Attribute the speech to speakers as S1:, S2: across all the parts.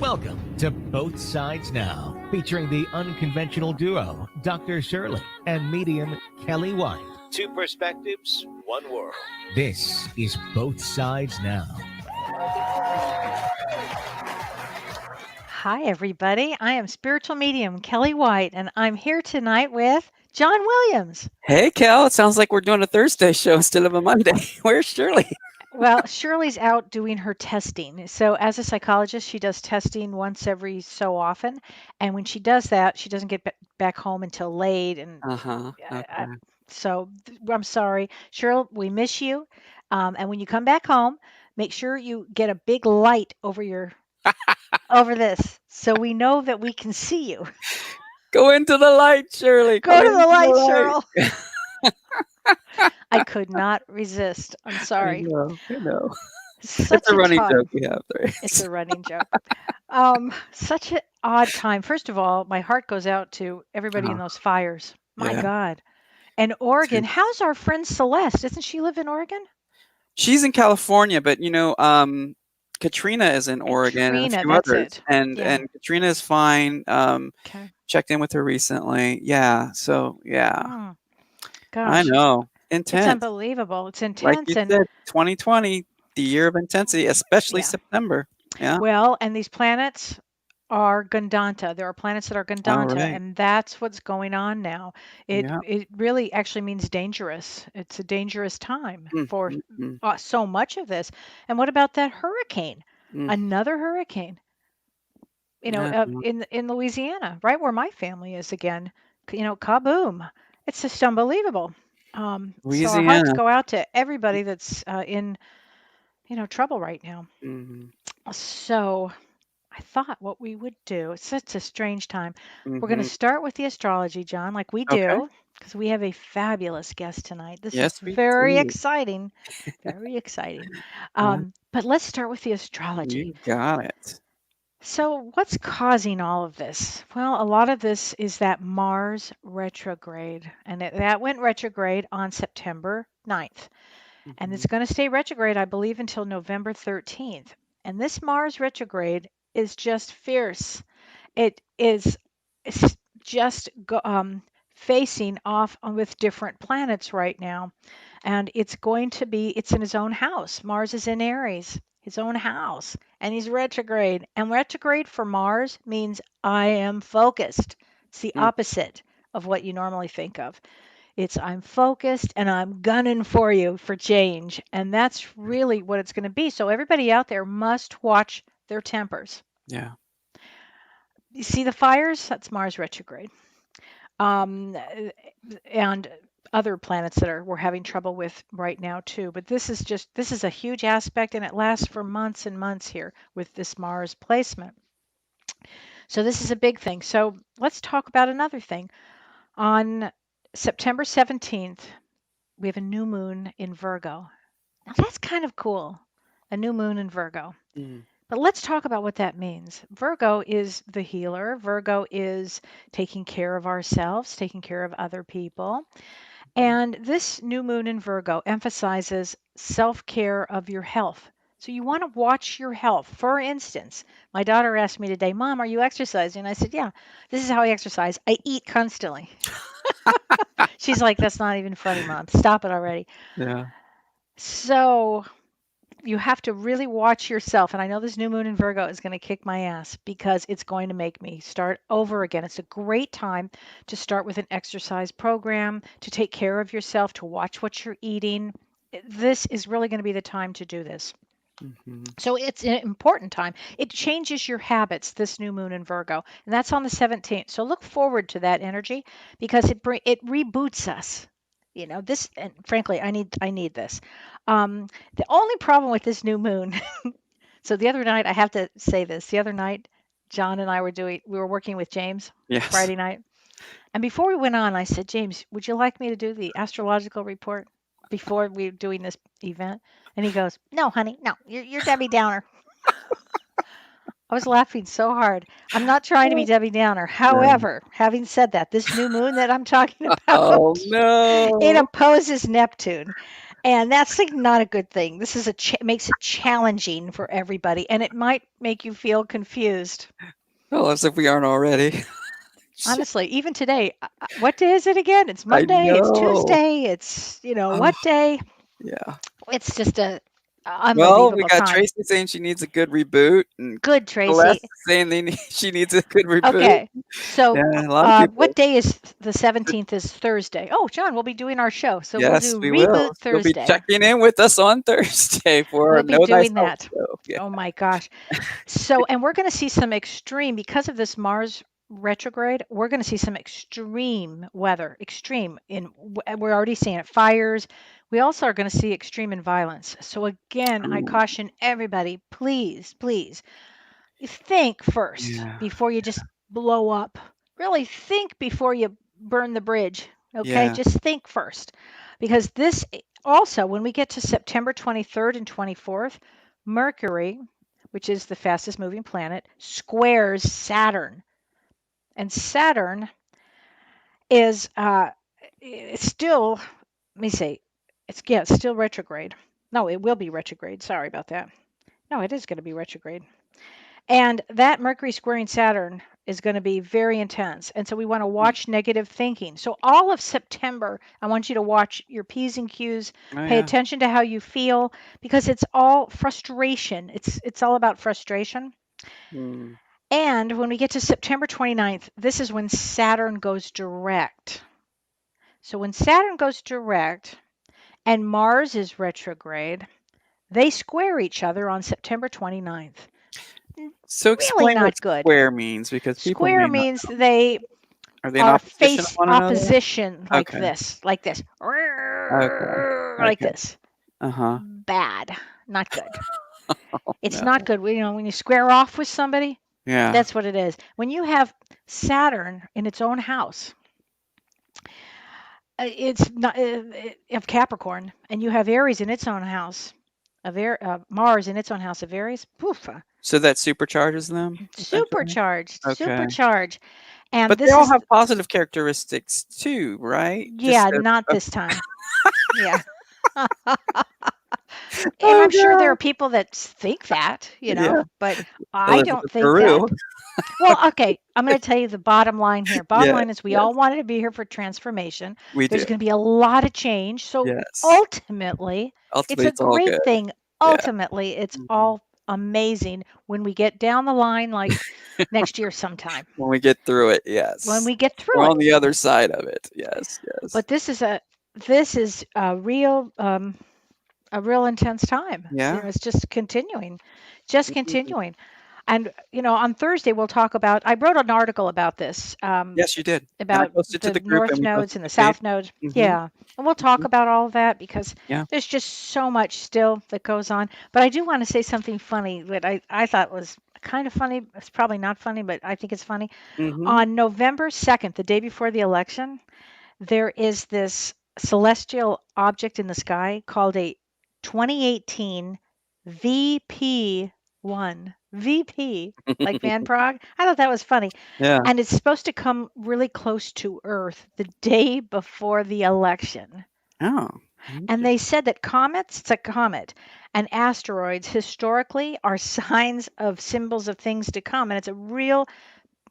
S1: Welcome to Both Sides Now, featuring the unconventional duo, Dr. Shirley and medium Kellee White. Two perspectives, one world. This is Both Sides Now.
S2: Hi, everybody. I am spiritual medium Kellee White, and I'm here tonight with John Williams.
S3: Hey, Kel. It sounds like we're doing a Thursday show instead of a Monday. Where's Shirley?
S2: Well, Shirley's out doing her testing. So, as a psychologist, she does testing once every so often. And when she does that, she doesn't get back home until late. And
S3: Okay.
S2: I'm sorry. Shirley, we miss you. And when you come back home, make sure you get a big light over this so we know that we can see you.
S3: Go into the light, Shirley.
S2: Go to the light, Cheryl. I could not resist. I'm sorry.
S3: I know.
S2: Such
S3: It's a running
S2: time.
S3: joke we have there.
S2: It's a running joke. Such an odd time. First of all, my heart goes out to everybody in those fires. My
S3: Yeah.
S2: God. And Oregon. How's our friend Celeste? Doesn't she live in Oregon?
S3: She's in California, but Katrina is in Oregon and a few
S2: that's
S3: others.
S2: it.
S3: And Katrina is fine.
S2: Okay.
S3: Checked in with her recently. Yeah. So yeah.
S2: Gosh.
S3: I know. Intense.
S2: It's unbelievable. It's intense.
S3: Like you said, 2020, the year of intensity, especially September. Yeah.
S2: Well, and these planets are Gandanta. There are planets that are Gandanta, and that's what's going on now. It really actually means dangerous. It's a dangerous time for so much of this. And what about that hurricane? Another hurricane. In Louisiana, right where my family is again. Kaboom! It's just unbelievable. So our hearts go out to everybody that's in trouble right now. So I thought what we would do, it's such a strange time. We're going to start with the astrology, John, like we do, because we have a fabulous guest tonight. This is very exciting. Very exciting. But let's start with the astrology.
S3: You got it.
S2: So what's causing all of this? Well, a lot of this is that Mars retrograde, and that went retrograde on September 9th. And it's going to stay retrograde, I believe, until November 13th. And this Mars retrograde is just fierce. It's just facing off with different planets right now. And it's in his own house. Mars is in Aries, his own house, and he's retrograde. And retrograde for Mars means I am focused. It's the opposite of what you normally think of. It's I'm focused and I'm gunning for you for change. And that's really what it's going to be. So everybody out there must watch their tempers.
S3: Yeah.
S2: You see the fires? That's Mars retrograde. And other planets that we're having trouble with right now too. But this is a huge aspect, and it lasts for months and months here with this Mars placement. So this is a big thing. So let's talk about another thing. On September 17th, we have a new moon in Virgo. Now that's kind of cool. A new moon in Virgo. But let's talk about what that means. Virgo is the healer. Virgo is taking care of ourselves, taking care of other people. And this new moon in Virgo emphasizes self-care of your health. So you want to watch your health. For instance, my daughter asked me today, Mom, are you exercising? I said, yeah, this is how I exercise. I eat constantly. She's like, that's not even funny, Mom. Stop it already.
S3: Yeah.
S2: So you have to really watch yourself. And I know this new moon in Virgo is going to kick my ass because it's going to make me start over again. It's a great time to start with an exercise program, to take care of yourself, to watch what you're eating. This is really going to be the time to do this. So it's an important time. It changes your habits, this new moon in Virgo, and that's on the 17th. So look forward to that energy because it reboots us. This, and frankly, I need this. The only problem with this new moon, so the other night, I have to say this, the other night, John and I we were working with James Friday night. And before we went on, I said, James, would you like me to do the astrological report before we're doing this event? And he goes, no, honey, no, you're Debbie Downer. I was laughing so hard. I'm not trying to be Debbie Downer. However, having said that, this new moon that I'm talking about,
S3: Oh no,
S2: it opposes Neptune. And that's like not a good thing. This is makes it challenging for everybody, and it might make you feel confused.
S3: Well, as if we aren't already.
S2: Honestly, even today, what day is it again? It's
S3: I
S2: Monday, it's
S3: know.
S2: Tuesday, it's,
S3: Oh,
S2: what day?
S3: yeah.
S2: It's just a
S3: Well, we
S2: unbelievable
S3: got
S2: time.
S3: Tracy saying she needs a good reboot, and
S2: Good,
S3: Celeste
S2: Tracy.
S3: saying she needs a good reboot.
S2: Okay. So,
S3: Yeah, a lot of people.
S2: what day is the 17th is Thursday. Oh, John, we'll be doing our show. So we'll
S3: Yes,
S2: do
S3: we will.
S2: Reboot
S3: You'll be
S2: Thursday.
S3: checking in with us on Thursday for our
S2: We'll be
S3: Know
S2: doing
S3: Thyself
S2: that.
S3: show. Yeah.
S2: Oh my gosh. So, and we're going to see some extreme because of this Mars retrograde. We're going to see some extreme weather, extreme we're already seeing it, fires. We also are going to see extreme in violence. So again, I
S3: Ooh,
S2: caution everybody, please, please think first
S3: yeah.
S2: before you just blow up. Really think before you burn the bridge. Okay?
S3: Yeah.
S2: Just think first. Because this also, when we get to September 23rd and 24th, Mercury, which is the fastest moving planet, squares Saturn. And Saturn is it's still, let me see, it's still retrograde. No, it will be retrograde. Sorry about that. No, it is going to be retrograde. And that Mercury squaring Saturn is going to be very intense. And so we want to
S3: Mm.
S2: watch negative thinking. So all of September, I want you to watch your P's and Q's,
S3: Oh,
S2: pay
S3: yeah.
S2: attention to how you feel because it's all frustration. It's all about frustration.
S3: Mm.
S2: And when we get to September 29th, this is when Saturn goes direct. So when Saturn goes direct and Mars is retrograde, they square each other on September 29th.
S3: So
S2: Really
S3: explain what
S2: not good.
S3: square means because people
S2: Square
S3: may not
S2: means they
S3: Are they in
S2: are
S3: opposition to
S2: face
S3: one another?
S2: opposition
S3: Okay.
S2: like this,
S3: Okay.
S2: like
S3: Okay.
S2: this.
S3: Uh-huh.
S2: Bad, not good. It's
S3: No.
S2: not good. When you square off with somebody,
S3: Yeah.
S2: that's what it is. When you have Saturn in its own house, it's not of Capricorn, and you have Aries in its own house, Mars in its own house of Aries. Poof,
S3: So that supercharges them, essentially?
S2: supercharged,
S3: Okay.
S2: supercharged. And
S3: But they
S2: this
S3: all
S2: is,
S3: have positive characteristics too, right? Just
S2: yeah, not this time. Yeah. And
S3: Oh
S2: I'm sure there are
S3: god.
S2: people that think that,
S3: Yeah.
S2: but I don't
S3: Elizabeth
S2: think that.
S3: Peru.
S2: Well, okay, I'm going to tell you the bottom line here. Bottom
S3: Yes,
S2: line is we
S3: yes.
S2: all wanted to be here for transformation.
S3: We
S2: There's
S3: do.
S2: going to be a lot of change. So
S3: Yes.
S2: ultimately, it's
S3: Ultimately,
S2: a
S3: it's all
S2: great
S3: good.
S2: thing.
S3: Yeah.
S2: Ultimately, it's
S3: Mhm.
S2: all amazing when we get down the line, like next year sometime,
S3: When we get through it,
S2: when
S3: yes.
S2: we get
S3: We're
S2: through it.
S3: on the other side of it. Yes, yes.
S2: But this is a real intense time.
S3: Yeah.
S2: It's just
S3: Mhm.
S2: continuing. And on Thursday we'll talk about. I wrote an article about this,
S3: Yes, you did. And I
S2: about
S3: posted to
S2: the
S3: the group and
S2: north
S3: we
S2: nodes
S3: posted
S2: and the
S3: to Kate.
S2: south nodes.
S3: Mhm.
S2: Yeah, and we'll talk
S3: Mhm.
S2: about all of that because
S3: Yeah.
S2: there's just so much still that goes on. But I do want to say something funny that I thought was kind of funny. It's probably not funny, but I think it's funny.
S3: Mhm.
S2: On November 2nd, the day before the election, there is this celestial object in the sky called a 2018 VP1. VP, like Van Prague. I thought that was funny.
S3: Yeah.
S2: And it's supposed to come really close to Earth the day before the election.
S3: Oh.
S2: And
S3: Okay.
S2: they said that comets, it's a comet, and asteroids historically are signs of symbols of things to come. And it's a real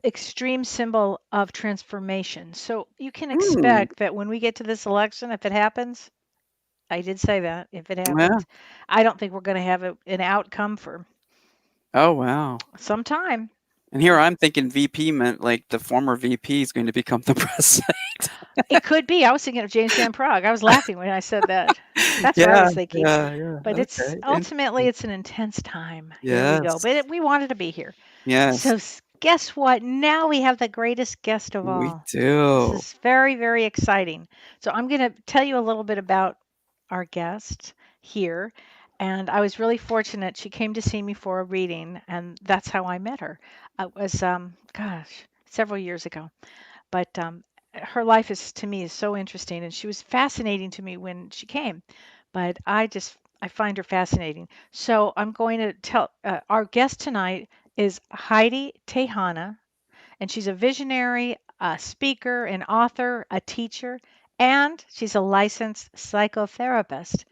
S2: extreme symbol of transformation. So you can
S3: Mm.
S2: expect that when we get to this election, if it happens, I did say that, if it
S3: Yeah.
S2: happens, I don't think we're going to have an outcome for
S3: Oh, wow.
S2: some time.
S3: And here I'm thinking VP meant like the former VP is going to become the president.
S2: It could be. I was thinking of James Van Prague. I was laughing when I said that. That's what I
S3: Yeah,
S2: was thinking.
S3: yeah, yeah.
S2: But it's
S3: Okay.
S2: ultimately
S3: Interesting.
S2: it's an intense time. Here we go.
S3: Yes.
S2: But we wanted to be here.
S3: Yes,
S2: So guess what? Now we have the greatest guest of
S3: we
S2: all. This
S3: do.
S2: is very, very exciting. So I'm going to tell you a little bit about our guest here. And I was really fortunate. She came to see me for a reading, and that's how I met her. It was, several years ago. But her life is to me is so interesting, and she was fascinating to me when she came. But I find her fascinating. So I'm going to tell our guest tonight is Hydee Tehana, and she's a visionary, a speaker, an author, a teacher, and she's a licensed psychotherapist.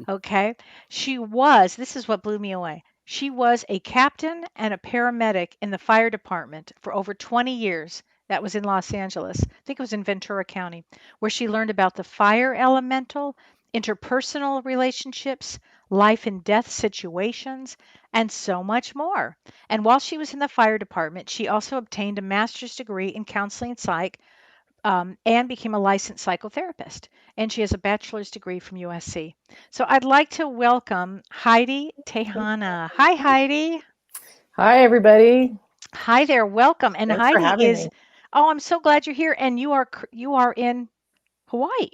S2: Okay. This is what blew me away. She was a captain and a paramedic in the fire department for over 20 years. That was in Los Angeles. I think it was in Ventura County, where she learned about the fire elemental, interpersonal relationships, life and death situations, and so much more. And while she was in the fire department, she also obtained a master's degree in counseling psych, and became a licensed psychotherapist. And she has a bachelor's degree from USC. So I'd like to welcome Hydee Tehana. Hi, Hydee.
S4: Hi, everybody.
S2: Hi there. Welcome. And
S4: Thanks for
S2: Hydee
S4: having
S2: is,
S4: me.
S2: oh, I'm so glad you're here. And you are in Hawaii.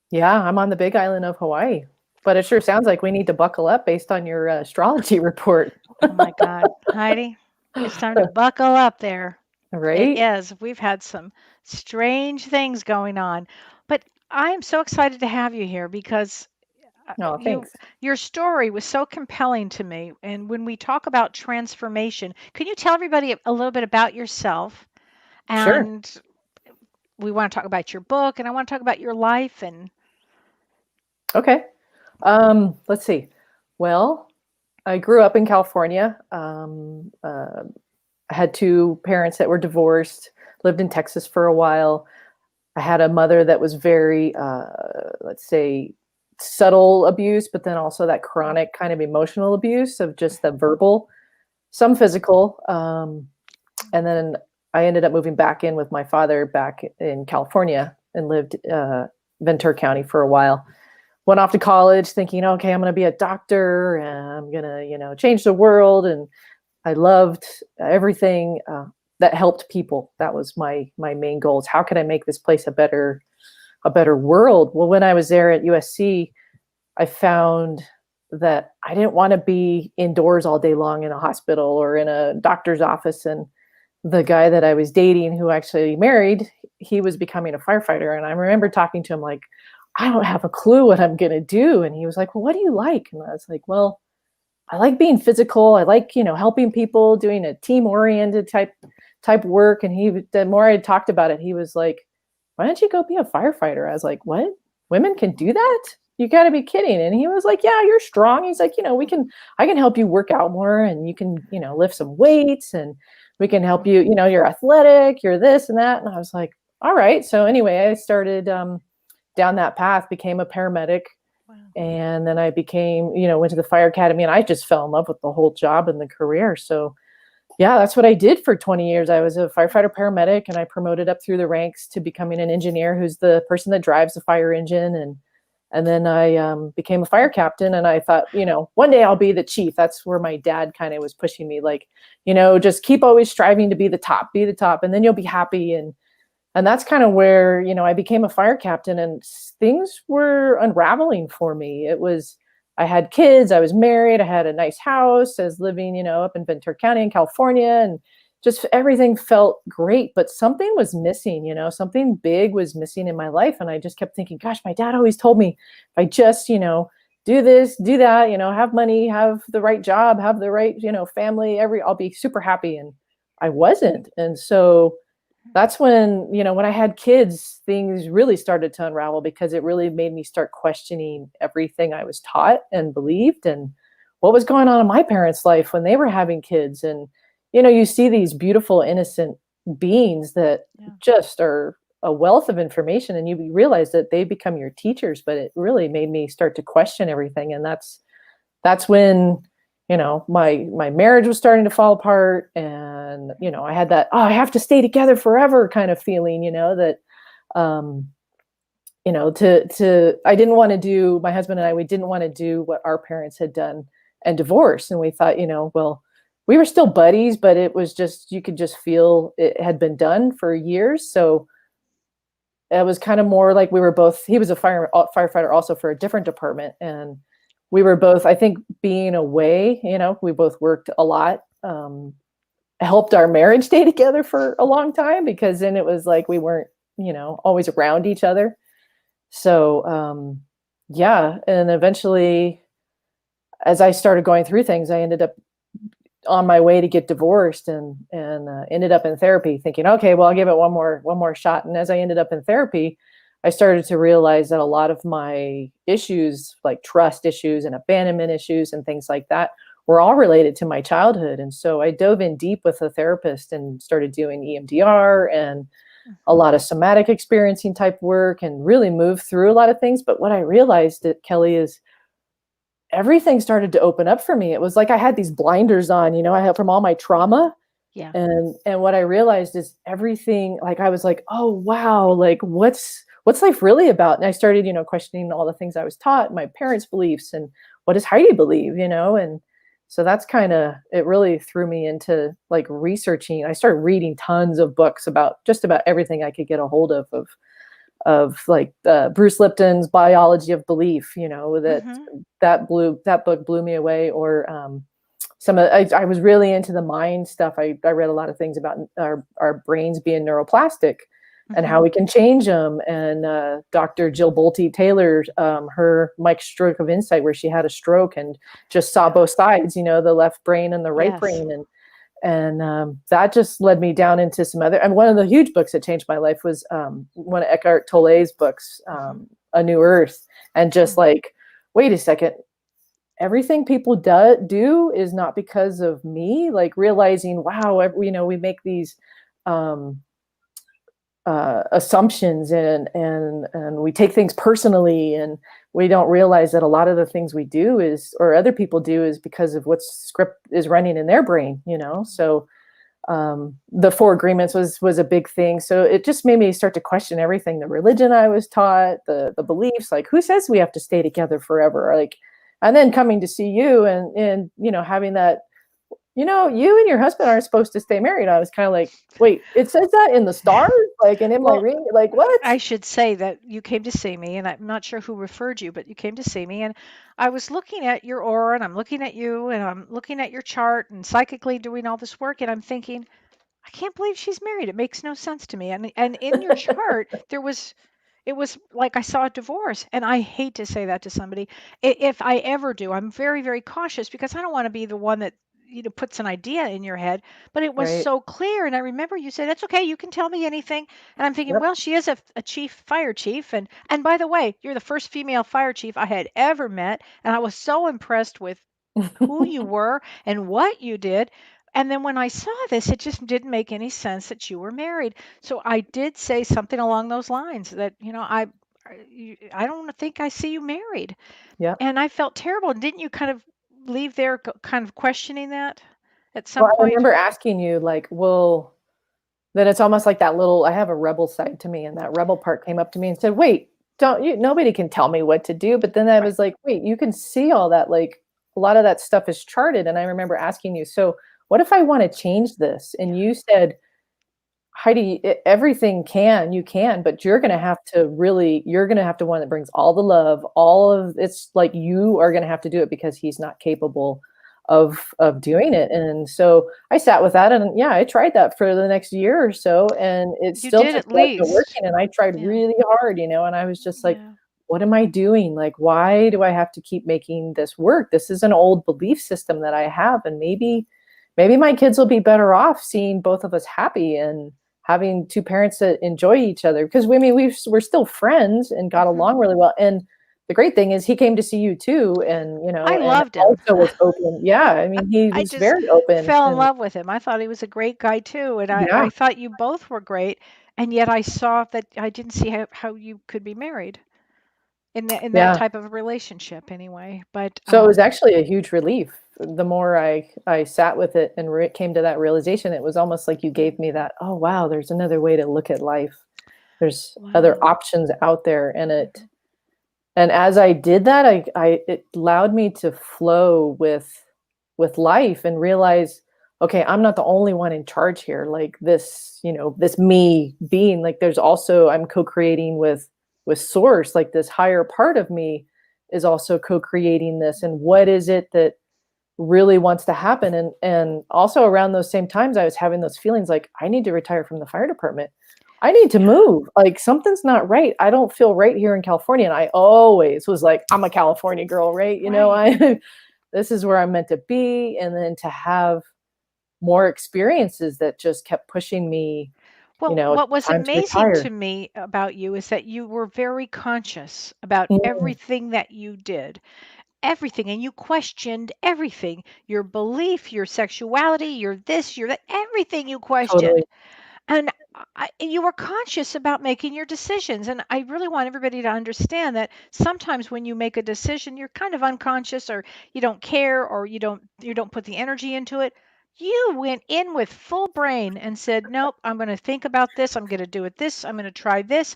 S4: Yeah, I'm on the Big Island of Hawaii, but it sure sounds like we need to buckle up based on your astrology report.
S2: Oh my God, Hydee, it's time to buckle up there. It
S4: Right?
S2: is. We've had some strange things going on, but I am so excited to have you here because
S4: Oh, thanks.
S2: your story was so compelling to me. And when we talk about transformation, can you tell everybody a little bit about yourself?
S4: Sure.
S2: And we want to talk about your book, and I want to talk about your life. And
S4: Okay. Let's see. Well, I grew up in California. I had two parents that were divorced, lived in Texas for a while. I had a mother that was very, let's say, subtle abuse, but then also that chronic kind of emotional abuse of just the verbal, some physical. And then I ended up moving back in with my father back in California and lived Ventura County for a while. Went off to college thinking, okay, I'm going to be a doctor and I'm going to, change the world. And I loved everything that helped people. That was my main goals. How could I make this place a better world? Well, when I was there at USC, I found that I didn't want to be indoors all day long in a hospital or in a doctor's office. And the guy that I was dating, who actually married, he was becoming a firefighter. And I remember talking to him like, I don't have a clue what I'm going to do. And he was like, well, what do you like? And I was like, well, I like being physical. I like, helping people, doing a team oriented type work. And the more I talked about it, he was like, why don't you go be a firefighter? I was like, what? Women can do that? You got to be kidding. And he was like, yeah, you're strong. He's like, I can help you work out more and you can, lift some weights and we can help you, you're athletic, you're this and that. And I was like, all right. So anyway, I started down that path, became a paramedic. Wow. And then I became, went to the fire academy and I just fell in love with the whole job and the career. So yeah, that's what I did for 20 years. I was a firefighter paramedic and I promoted up through the ranks to becoming an engineer who's the person that drives the fire engine. And then I became a fire captain and I thought, one day I'll be the chief. That's where my dad kind of was pushing me like, just keep always striving to be the top and then you'll be happy. And that's kind of where, I became a fire captain and things were unraveling for me. I had kids, I was married, I had a nice house, I was living, up in Ventura County in California, and just everything felt great, but something was missing, something big was missing in my life. And I just kept thinking, gosh, my dad always told me if I just, do this, do that, have money, have the right job, have the right, family, I'll be super happy. And I wasn't. And so that's when, when I had kids, things really started to unravel because it really made me start questioning everything I was taught and believed and what was going on in my parents' life when they were having kids. And, you see these beautiful, innocent beings that just are a wealth of information and you realize that they become your teachers, but it really made me start to question everything. And that's when, my marriage was starting to fall apart and, I had that, I have to stay together forever kind of feeling, that, I didn't want to do, my husband and I, we didn't want to do what our parents had done and divorce. And we thought, well, we were still buddies, but it was just, you could just feel it had been done for years. So it was kind of more like he was a firefighter also for a different department. And we were both, I think, being away, we both worked a lot, helped our marriage stay together for a long time because then it was like we weren't, always around each other. So, yeah. And eventually, as I started going through things, I ended up on my way to get divorced and ended up in therapy thinking, okay, well, I'll give it one more shot. And as I ended up in therapy, I started to realize that a lot of my issues, like trust issues and abandonment issues and things like that, were all related to my childhood. And so I dove in deep with a therapist and started doing EMDR and a lot of somatic experiencing type work and really moved through a lot of things. But what I realized, that Kellee, is everything started to open up for me. It was like I had these blinders on, you know, I had from all my trauma.
S2: Yeah.
S4: And what I realized is everything, like I was like, oh wow, like what's life really about? And I started, you know, questioning all the things I was taught, my parents' beliefs, and what does Hydee believe, you know? And so that's kind of, it really threw me into like researching. I started reading tons of books about just about everything I could get a hold of like Bruce Lipton's Biology of Belief, you know, that book blew me away. Or I was really into the mind stuff. I read a lot of things about our brains being neuroplastic and how we can change them. And Dr. Jill Bolte Taylor, her Mike's Stroke of Insight, where she had a stroke and just saw both sides, you know, the left brain and the right brain. And that just led me down into some other, and one of the huge books that changed my life was one of Eckhart Tolle's books, A New Earth. And just like, wait a second, everything people do is not because of me. Like realizing, wow, you know, we make these assumptions and we take things personally, and we don't realize that a lot of the things we do is, or other people do, is because of what script is running in their brain, you know? So the 4 Agreements was a big thing. So it just made me start to question everything, the religion I was taught, the beliefs, like who says we have to stay together forever? Like, and then coming to see you and, you know, having that, you know, you and your husband aren't supposed to stay married. I was kind of like, wait, it says that in the stars? Like, and in my ring, like what?
S2: I should say that you came to see me, and I'm not sure who referred you, but you came to see me, and I was looking at your aura, and I'm looking at you, and I'm looking at your chart, and psychically doing all this work, and I'm thinking, I can't believe she's married. It makes no sense to me. And in your chart, it was like I saw a divorce, and I hate to say that to somebody. If I ever do, I'm very, very cautious because I don't want to be the one that, you know, puts an idea in your head. But it was
S4: Right.
S2: so clear, and I remember you said, "That's okay. You can tell me anything." And I'm thinking,
S4: Yep.
S2: well, she is a chief, fire chief, and by the way, you're the first female fire chief I had ever met, and I was so impressed with who you were and what you did. And then when I saw this, it just didn't make any sense that you were married. So I did say something along those lines that, you know, I don't think I see you married.
S4: Yeah.
S2: And I felt terrible. Didn't you kind of leave there kind of questioning that at some
S4: Well, I
S2: point?
S4: remember asking you, like, well, then it's almost like that little, I have a rebel side to me, and that rebel part came up to me and said, wait, nobody can tell me what to do. But then I
S2: Right.
S4: was like, wait, you can see all that, like a lot of that stuff is charted. And I remember asking you, so what if I want to change this? And you said, Hydee, everything you can, but you're going to have to one that brings all the love, all of it's like, you are going to have to do it because he's not capable of doing it. And so I sat with that, and yeah, I tried that for the next year or so, and it
S2: You
S4: still
S2: did
S4: just
S2: at
S4: wasn't
S2: least.
S4: working. And I tried
S2: Yeah.
S4: really hard, you know, and I was just like,
S2: Yeah.
S4: what am I doing? Like, why do I have to keep making this work? This is an old belief system that I have, and maybe my kids will be better off seeing both of us happy and having 2 parents that enjoy each other. Because we're still friends and got along really well. And the great thing is he came to see you too, and you
S2: I
S4: know, and
S2: loved him.
S4: also was open. Yeah, I mean, he
S2: I
S4: was
S2: just
S4: very open.
S2: fell in
S4: And
S2: love with him. I thought he was a great guy too, and
S4: yeah,
S2: I thought you both were great. And yet I saw that I didn't see how you could be married in that
S4: yeah.
S2: type of a relationship anyway. But
S4: So it was actually a huge relief. The more I sat with it and came to that realization, it was almost like you gave me that, oh wow, there's another way to look at life. There's other
S2: wow.
S4: options out there. And as I did that, it allowed me to flow with life and realize, okay, I'm not the only one in charge here. Like this, you know, this me being, like there's also, I'm co-creating with source, like this higher part of me is also co-creating this. And what is it that really wants to happen? And also around those same times, I was having those feelings like, I need to retire from the fire department. I need to move. Like something's not right. I don't feel right here in California. And I always was like, I'm a California girl, right? You know, this is where I'm meant to be. And then to have more experiences that just kept pushing me
S2: Well,
S4: It's
S2: what was
S4: time to
S2: amazing
S4: retire.
S2: to me about you is that you were very conscious about
S4: Mm,
S2: everything that you did, everything, and you questioned everything, your belief, your sexuality, your this, your that, everything you
S4: totally.
S2: questioned. And you were conscious about making your decisions. And I really want everybody to understand that sometimes when you make a decision, you're kind of unconscious, or you don't care, or you don't put the energy into it. You went in with full brain and said, "Nope, I'm going to think about this. I'm going to do it this. I'm going to try this."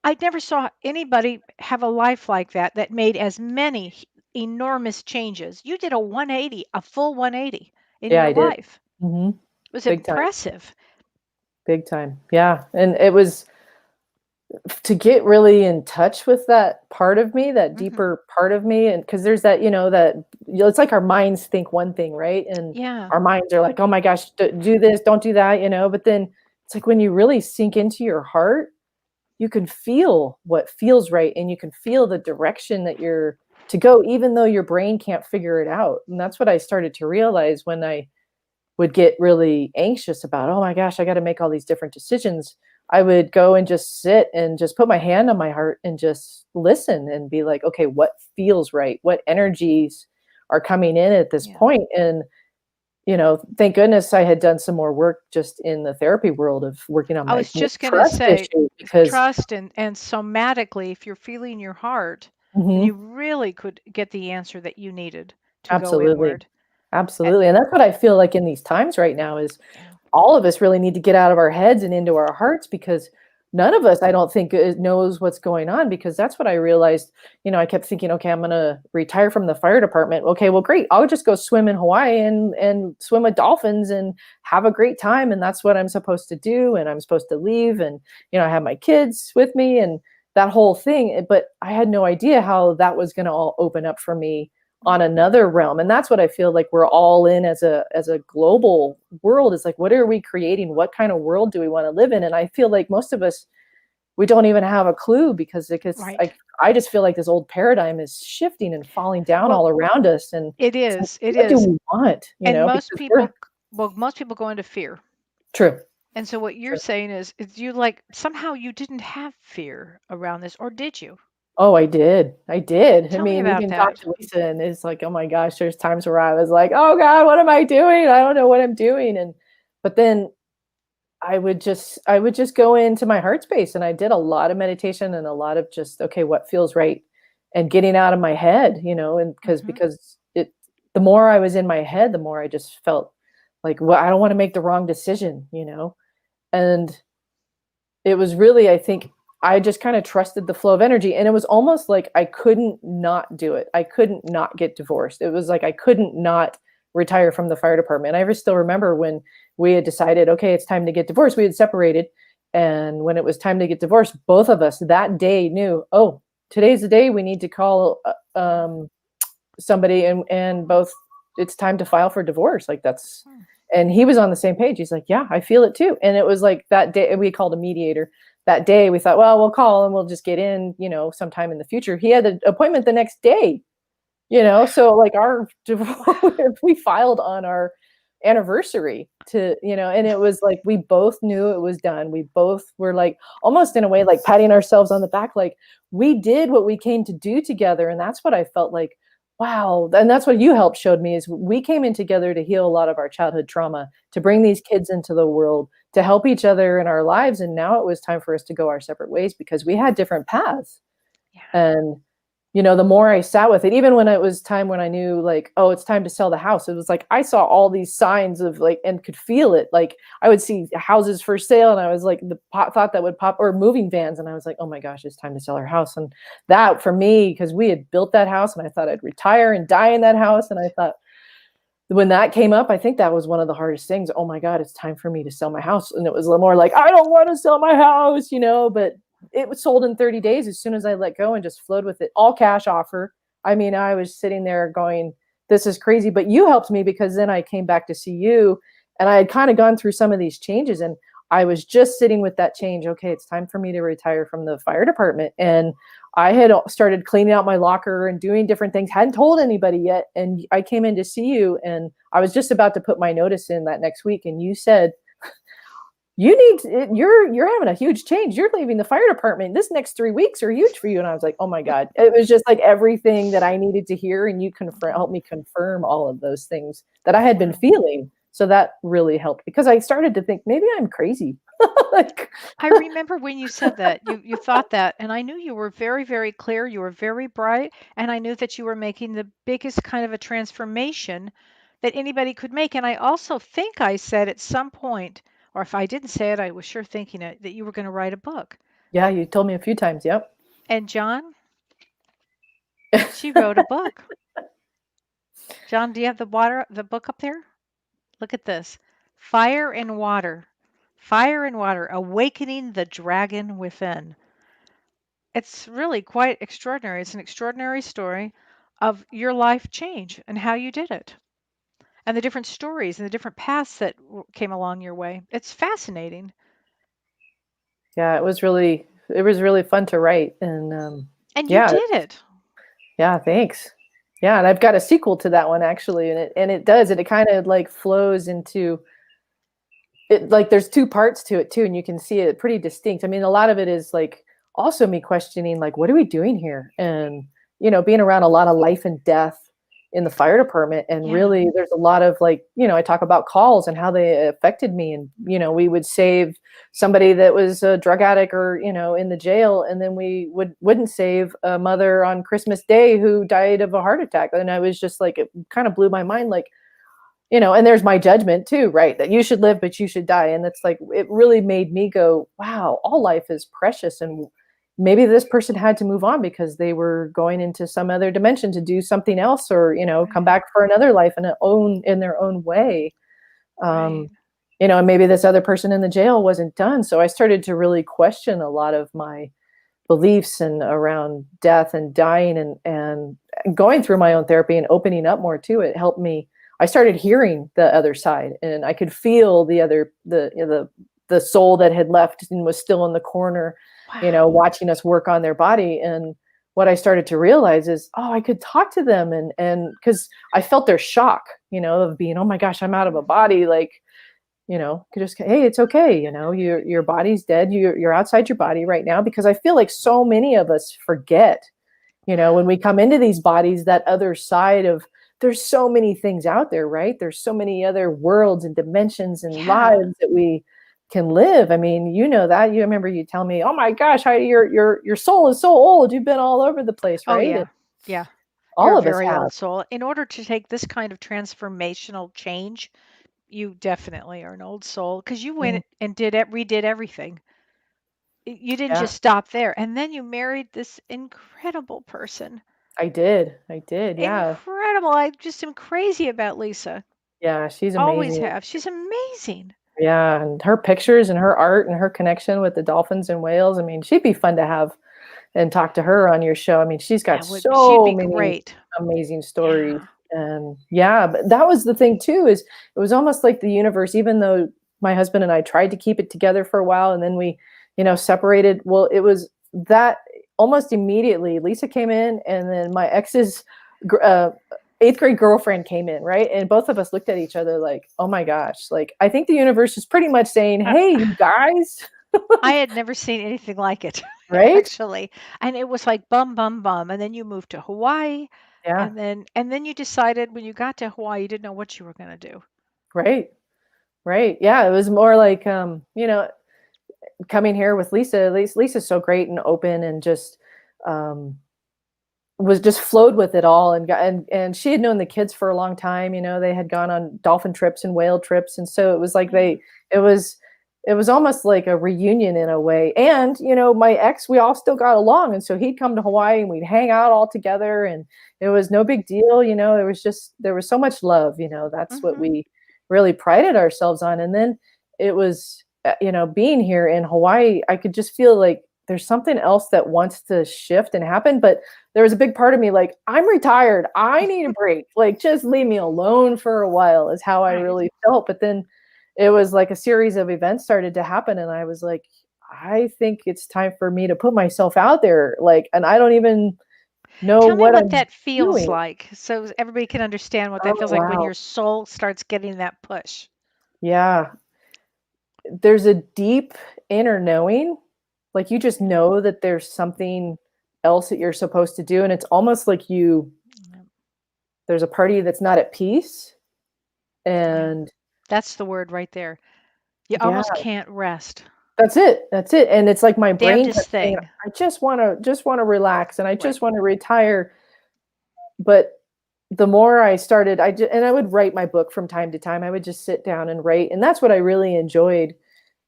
S2: I never saw anybody have a life like that that made as many enormous changes. You did a 180, a full 180 in
S4: Yeah,
S2: your
S4: I did.
S2: life.
S4: Hmm.
S2: It was
S4: Big time.
S2: impressive.
S4: Big time. Yeah. And it was to get really in touch with that part of me, that
S2: Hmm.
S4: deeper part of me. And because there's that, that it's like our minds think one thing, right? And
S2: Yeah.
S4: our minds are like, oh my gosh, do this, don't do that, but then it's like when you really sink into your heart, you can feel what feels right, and you can feel the direction that you're to go, even though your brain can't figure it out. And that's what I started to realize when I would get really anxious about, oh my gosh, I got to make all these different decisions. I would go and just sit and just put my hand on my heart and just listen and be like, okay, what feels right? What energies are coming in at this
S2: Yeah.
S4: point? And, thank goodness I had done some more work just in the therapy world of working on
S2: I
S4: my
S2: was just going to
S4: trust
S2: say,
S4: issue because,
S2: trust and somatically, if you're feeling your heart, then
S4: mhm,
S2: you really could get the answer that you needed to go
S4: absolutely.
S2: inward. A-
S4: Absolutely. And that's what I feel like in these times right now is
S2: Yeah.
S4: all of us really need to get out of our heads and into our hearts, because none of us, I don't think, knows what's going on, because that's what I realized. I kept thinking, okay, I'm going to retire from the fire department. Okay, well, great. I'll just go swim in Hawaii and swim with dolphins and have a great time. And that's what I'm supposed to do. And I'm supposed to leave. And, I have my kids with me and that whole thing. But I had no idea how that was going to all open up for me on another realm. And that's what I feel like we're all in as a global world, is like, what are we creating? What kind of world do we want to live in? And I feel like most of us, we don't even have a clue, because
S2: Right.
S4: I just feel like this old paradigm is shifting and falling down
S2: Well,
S4: all around us. And
S2: it
S4: it's like,
S2: is. It
S4: what do
S2: is.
S4: we want?
S2: And
S4: Because we're
S2: most people go into fear.
S4: true.
S2: And so what you're
S4: True.
S2: saying is you, like, somehow you didn't have fear around this, or did you?
S4: Oh, I did. I did. I
S2: Tell me
S4: mean,
S2: about
S4: even talk
S2: that.
S4: to Lisa, and it's like, oh my gosh, there's times where I was like, oh God, what am I doing? I don't know what I'm doing. But then I would just go into my heart space, and I did a lot of meditation and a lot of just, okay, what feels right, and getting out of my head, and
S2: Hmm.
S4: because the more I was in my head, the more I just felt like, well, I don't want to make the wrong decision. And it was really, I think, I just kind of trusted the flow of energy, and it was almost like I couldn't not do it. I couldn't not get divorced. It was like I couldn't not retire from the fire department. I still remember when we had decided, okay, it's time to get divorced. We had separated, and when it was time to get divorced, both of us that day knew, oh, today's the day we need to call somebody, and both, it's time to file for divorce. Like, that's, and he was on the same page. He's like, yeah, I feel it too. And it was like that day we called a mediator. That day we thought, well, we'll call and we'll just get in, sometime in the future. He had an appointment the next day, so like our divorce, we filed on our anniversary and it was like we both knew it was done. We both were like, almost in a way, like patting ourselves on the back, like we did what we came to do together. And that's what I felt like, wow. And that's what you helped showed me, is we came in together to heal a lot of our childhood trauma, to bring these kids into the world, to help each other in our lives. And now it was time for us to go our separate ways, because we had different paths.
S2: Yeah.
S4: And the more I sat with it, even when it was time when I knew, like, oh, it's time to sell the house, it was like I saw all these signs of, like, and could feel it. Like, I would see houses for sale, and I was like, thought that would pop, or moving vans, and I was like, oh my gosh, it's time to sell our house. And that, for me, because we had built that house, and I thought I'd retire and die in that house, and I thought, when that came up, I think that was one of the hardest things. Oh my God, it's time for me to sell my house. And it was a little more like, I don't want to sell my house, but it was sold in 30 days as soon as I let go and just flowed with it. All cash offer. I mean, I was sitting there going, this is crazy. But you helped me, because then I came back to see you, and I had kind of gone through some of these changes, and I was just sitting with that change. Okay, it's time for me to retire from the fire department. And I had started cleaning out my locker and doing different things, hadn't told anybody yet. And I came in to see you, and I was just about to put my notice in that next week. And you said, you're having a huge change. You're leaving the fire department. This next 3 weeks are huge for you. And I was like, oh my God. It was just like everything that I needed to hear. And you helped me confirm all of those things that I had been feeling. So that really helped, because I started to think maybe I'm crazy.
S2: Like, I remember when you said that, you thought that, and I knew you were very, very clear. You were very bright, and I knew that you were making the biggest kind of a transformation that anybody could make. And I also think I said at some point, or if I didn't say it, I was sure thinking it, that you were going to write a book.
S4: Yeah, you told me a few times. Yep.
S2: And John, she wrote a book. John, do you have the book up there? Look at this. Fire and Water. Fire and Water, Awakening the Dragon Within. It's really quite extraordinary. It's an extraordinary story of your life change and how you did it, and the different stories and the different paths that came along your way. It's fascinating.
S4: Yeah, it was really fun to write, and
S2: you
S4: yeah,
S2: did it.
S4: Yeah, thanks. Yeah, and I've got a sequel to that one actually, and it kind of like flows into it. Like there's two parts to it too, and you can see it pretty distinct. I mean, a lot of it is like also me questioning like, what are we doing here? And being around a lot of life and death in the fire department, and really there's a lot of like, I talk about calls and how they affected me, and we would save somebody that was a drug addict or in the jail, and then we wouldn't save a mother on Christmas Day who died of a heart attack. And I was just like, it kind of blew my mind, like, and there's my judgment too, right, that you should live but you should die. And it's like, it really made me go, wow, all life is precious, and maybe this person had to move on because they were going into some other dimension to do something else, or come back for another life in their own way. And maybe this other person in the jail wasn't done. So I started to really question a lot of my beliefs and around death and dying, and going through my own therapy and opening up more to it helped me. I started hearing the other side, and I could feel the soul that had left and was still in the corner, watching us work on their body. And what I started to realize is, I could talk to them, and because I felt their shock, of being, oh my gosh, I'm out of a body. Like, could just, hey, it's okay. Your body's dead. You're outside your body right now. Because I feel like so many of us forget, when we come into these bodies, that other side of, there's so many things out there, right? There's so many other worlds and dimensions and lives that we can live. I mean, that. You remember you tell me, oh my gosh, your soul is so old. You've been all over the place, right?
S2: Oh yeah.
S4: All
S2: You're
S4: of
S2: a very
S4: us have.
S2: old soul. In order to take this kind of transformational change, you definitely are an old soul, because you went and redid everything. You didn't just stop there, and then you married this incredible person.
S4: I did. Yeah.
S2: Incredible. I just am crazy about Lisa.
S4: Yeah, she's amazing.
S2: Always have. She's amazing.
S4: Yeah, and her pictures and her art and her connection with the dolphins and whales. I mean, she'd be fun to have and talk to her on your show. I mean, she's got so many amazing stories. And but that was the thing too, is it was almost like the universe, even though my husband and I tried to keep it together for a while, and then we, separated. Well, it was that almost immediately Lisa came in, and then my ex's 8th grade girlfriend came in, right? And both of us looked at each other like, oh my gosh, like, I think the universe is pretty much saying, hey, you guys.
S2: I had never seen anything like it,
S4: right?
S2: Actually. And it was like bum, bum, bum. And then you moved to Hawaii.
S4: Yeah.
S2: And then you decided when you got to Hawaii, you didn't know what you were going to do.
S4: Right. Yeah. It was more like, coming here with Lisa. Lisa's so great and open, and just, was just flowed with it all, and she had known the kids for a long time. They had gone on dolphin trips and whale trips, and so it was like it was almost like a reunion in a way. And my ex, we all still got along, and so he'd come to Hawaii and we'd hang out all together, and it was no big deal. There was so much love. That's what we really prided ourselves on. And then it was being here in Hawaii, I could just feel like there's something else that wants to shift and happen. But there was a big part of me like, I'm retired. I need a break. Like, just leave me alone for a while, is how I really felt. But then it was like a series of events started to happen. And I was like, I think it's time for me to put myself out there. Like, and I don't even know
S2: Tell me what
S4: I'm
S2: that feels
S4: doing.
S2: like, so everybody can understand what that feels like when your soul starts getting that push.
S4: Yeah. there's a deep inner knowing, like you just know that there's something else that you're supposed to do, and it's almost like there's a part of you that's not at peace, and
S2: that's the word right there. You
S4: yeah,
S2: almost can't rest.
S4: that's it. And it's like my brain
S2: Damnedest
S4: kept saying,
S2: thing.
S4: I just want to relax, and I just want to retire. But the more I started, and I would write my book from time to time. I would just sit down and write, and that's what I really enjoyed.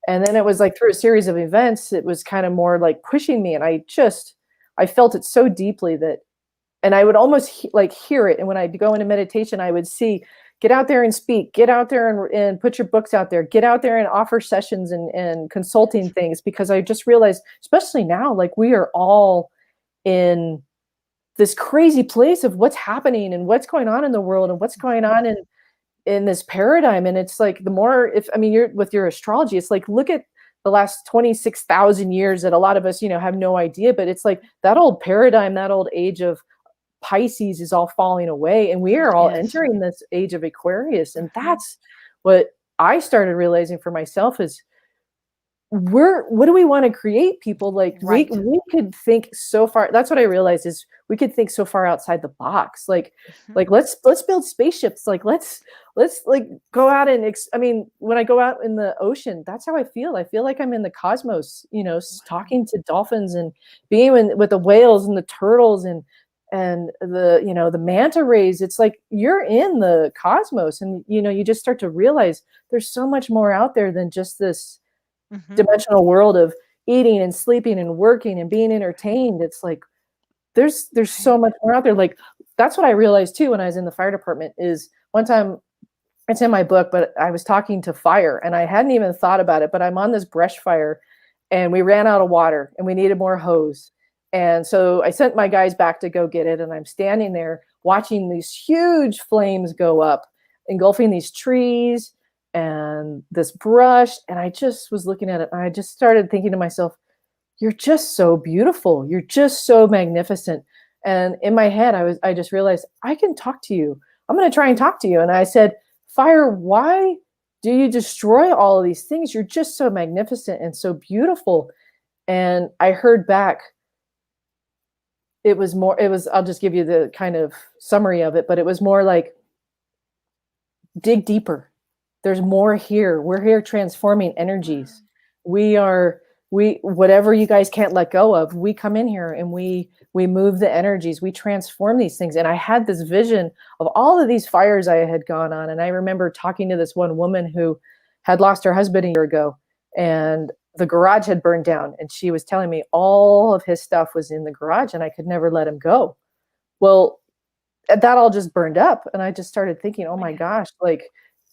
S4: And then it was like through a series of events, it was kind of more like pushing me, and I felt it so deeply that, and I would almost like hear it. And when I'd go into meditation, I would see, get out there and speak, get out there and put your books out there, get out there and offer sessions and consulting things, because I just realized, especially now, like we are all in this crazy place of what's happening and what's going on in the world and what's going on in this paradigm. And it's like, the more, you're with your astrology, it's like, look at the last 26,000 years that a lot of us, have no idea, but it's like that old paradigm, that old age of Pisces is all falling away, and we are all entering this age of Aquarius. And that's what I started realizing for myself is, what do we want to create, people? Like we could think so far. That's what I realized, is we could think so far outside the box. Like let's build spaceships. Like let's like go out and when I go out in the ocean, that's how I feel. I feel like I'm in the cosmos, talking to dolphins and being with the whales and the turtles and the the manta rays. It's like you're in the cosmos, and you just start to realize there's so much more out there than just this dimensional world of eating and sleeping and working and being entertained. It's like there's so much more out there. Like that's what I realized too when I was in the fire department. Is one time, it's in my book, but I was talking to fire and I hadn't even thought about it, but I'm on this brush fire and we ran out of water and we needed more hose. And so I sent my guys back to go get it, and I'm standing there watching these huge flames go up, engulfing these trees and this brush. And I just was looking at it, and I just started thinking to myself, you're just so beautiful. You're just so magnificent. And in my head, I just realized, I can talk to you. I'm going to try and talk to you. And I said, fire, why do you destroy all of these things? You're just so magnificent and so beautiful. And I heard back, I'll just give you the kind of summary of it, but it was more like, dig deeper. There's more here. We're here transforming energies. Whatever you guys can't let go of, we come in here and we move the energies, we transform these things. And I had this vision of all of these fires I had gone on. And I remember talking to this one woman who had lost her husband a year ago, and the garage had burned down, and she was telling me all of his stuff was in the garage and I could never let him go. Well, that all just burned up, and I just started thinking, oh my gosh, like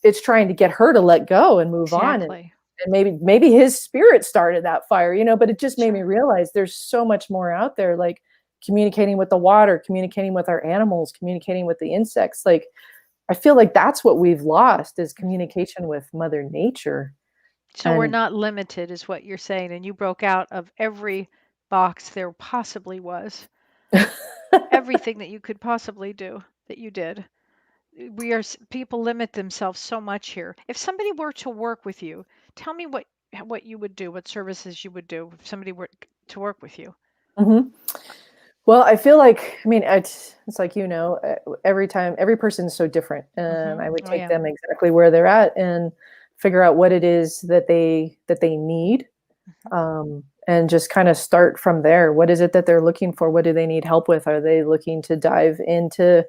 S4: it's trying to get her to let go and move on. And maybe his spirit started that fire, but it just made me realize there's so much more out there, like communicating with the water, communicating with our animals, communicating with the insects. Like, I feel like that's what we've lost, is communication with Mother Nature.
S2: So we're not limited, is what you're saying. And you broke out of every box there possibly was. Everything that you could possibly do, that you did. People limit themselves so much here. If somebody were to work with you, tell me what you would do, what services you would do if somebody were to work with you.
S4: Well, I feel like, it's like, every person is so different, and I would take them exactly where they're at and figure out what it is that they need, and just kind of start from there. What is it that they're looking for? What do they need help with? Are they looking to dive into,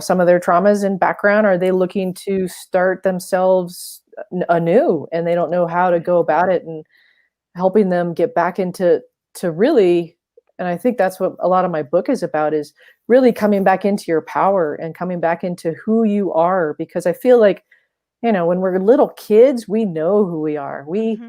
S4: some of their traumas and background? Are they looking to start themselves anew and they don't know how to go about it, and helping them get back into really, and I think that's what a lot of my book is about, is really coming back into your power and coming back into who you are. Because I feel like, when we're little kids, we know who we are. We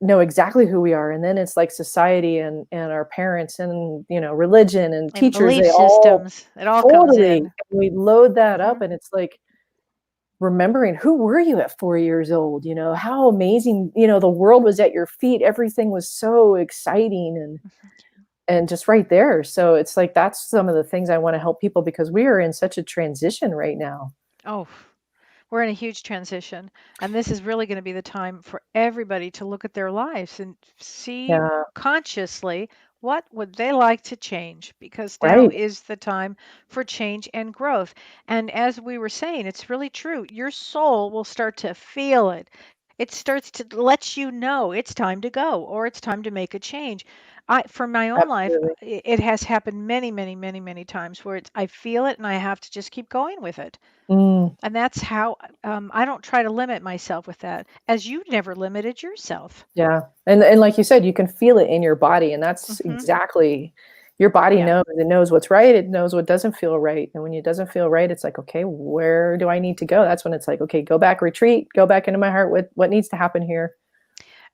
S4: know exactly who we are. And then it's like society and our parents and, religion and teachers,
S2: belief systems, it all comes in.
S4: We load that up, and it's like remembering, who were you at 4 years old? How amazing, the world was at your feet. Everything was so exciting and just right there. So it's like, that's some of the things I want to help people, because we are in such a transition right now.
S2: Oh, We're in a huge transition, and this is really going to be the time for everybody to look at their lives and see
S4: Yeah.
S2: consciously what would they like to change, because now
S4: Right.
S2: is the time for change and growth. And as we were saying, it's really true. Your soul will start to feel it. It starts to let you know it's time to go or it's time to make a change. For my own life,
S4: Absolutely.
S2: it has happened many, many, many, many times where I feel it and I have to just keep going with it.
S4: Mm.
S2: And that's how I don't try to limit myself with that, as you never limited yourself.
S4: Yeah. And like you said, you can feel it in your body, and that's
S2: Hmm.
S4: exactly your body
S2: Yeah.
S4: knows. It knows what's right. It knows what doesn't feel right. And when it doesn't feel right, it's like, okay, where do I need to go? That's when it's like, okay, go back, retreat, go back into my heart. What needs to happen here?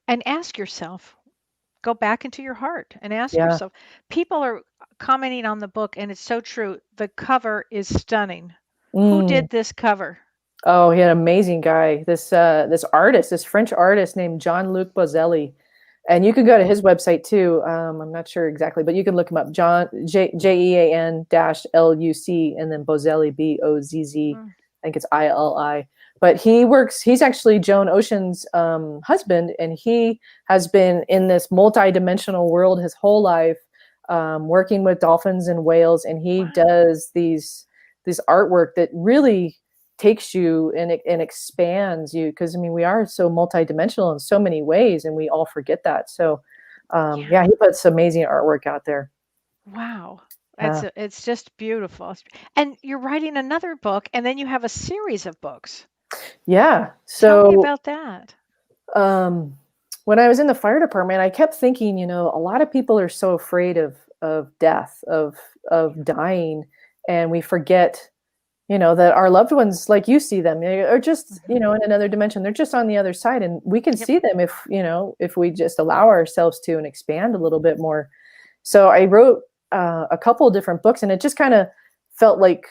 S2: And ask yourself, go back into your heart and ask
S4: Yeah.
S2: yourself. People are commenting on the book, and it's so true. The cover is stunning. Who
S4: Mm.
S2: did this cover?
S4: Oh, he had an amazing guy. This artist, this French artist named Jean-Luc Bozelli. And you can go to his website too. I'm not sure exactly, but you can look him up. Jean dash LUC and then Bozelli Bozz.
S2: Mm.
S4: I think it's ILI. But he's actually Joan Ocean's husband, and he has been in this multi-dimensional world his whole life, working with dolphins and whales, and he
S2: Wow.
S4: does these artwork that really takes you and expands you, because I mean we are so multidimensional in so many ways and we all forget that. So yeah, he puts amazing artwork out there.
S2: Wow.
S4: Yeah.
S2: It's just beautiful. And you're writing another book, and then you have a series of books.
S4: Yeah.
S2: Tell me
S4: So
S2: about that.
S4: when I was in the fire department, I kept thinking, a lot of people are so afraid of death, of dying, and we forget that our loved ones, like you see them, are just, in another dimension. They're just on the other side, and we can
S2: Yep.
S4: see them if we just allow ourselves to and expand a little bit more. So I wrote a couple of different books, and it just kind of felt like,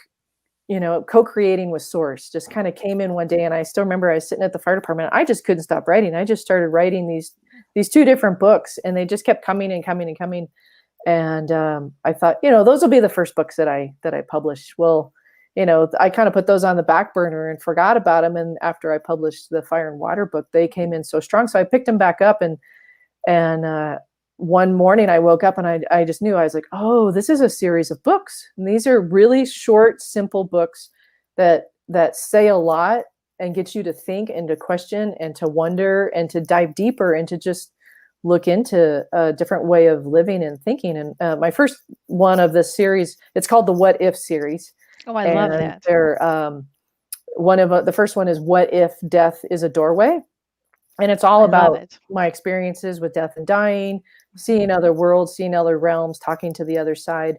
S4: co-creating with source just kind of came in one day. And I still remember I was sitting at the fire department. I just couldn't stop writing. I just started writing these two different books, and they just kept coming and coming and coming. And I thought, those will be the first books that I publish. Well, I kind of put those on the back burner and forgot about them. And after I published the Fire and Water book, they came in so strong. So I picked them back up, and one morning I woke up and I just knew. I was like, oh, this is a series of books. And these are really short, simple books that say a lot and get you to think and to question and to wonder and to dive deeper and to just look into a different way of living and thinking. And my first one of this series, it's called the What If series.
S2: Oh, I love that.
S4: They're the first one is What If Death is a Doorway? And it's all about my experiences with death and dying, seeing other worlds, seeing other realms, talking to the other side,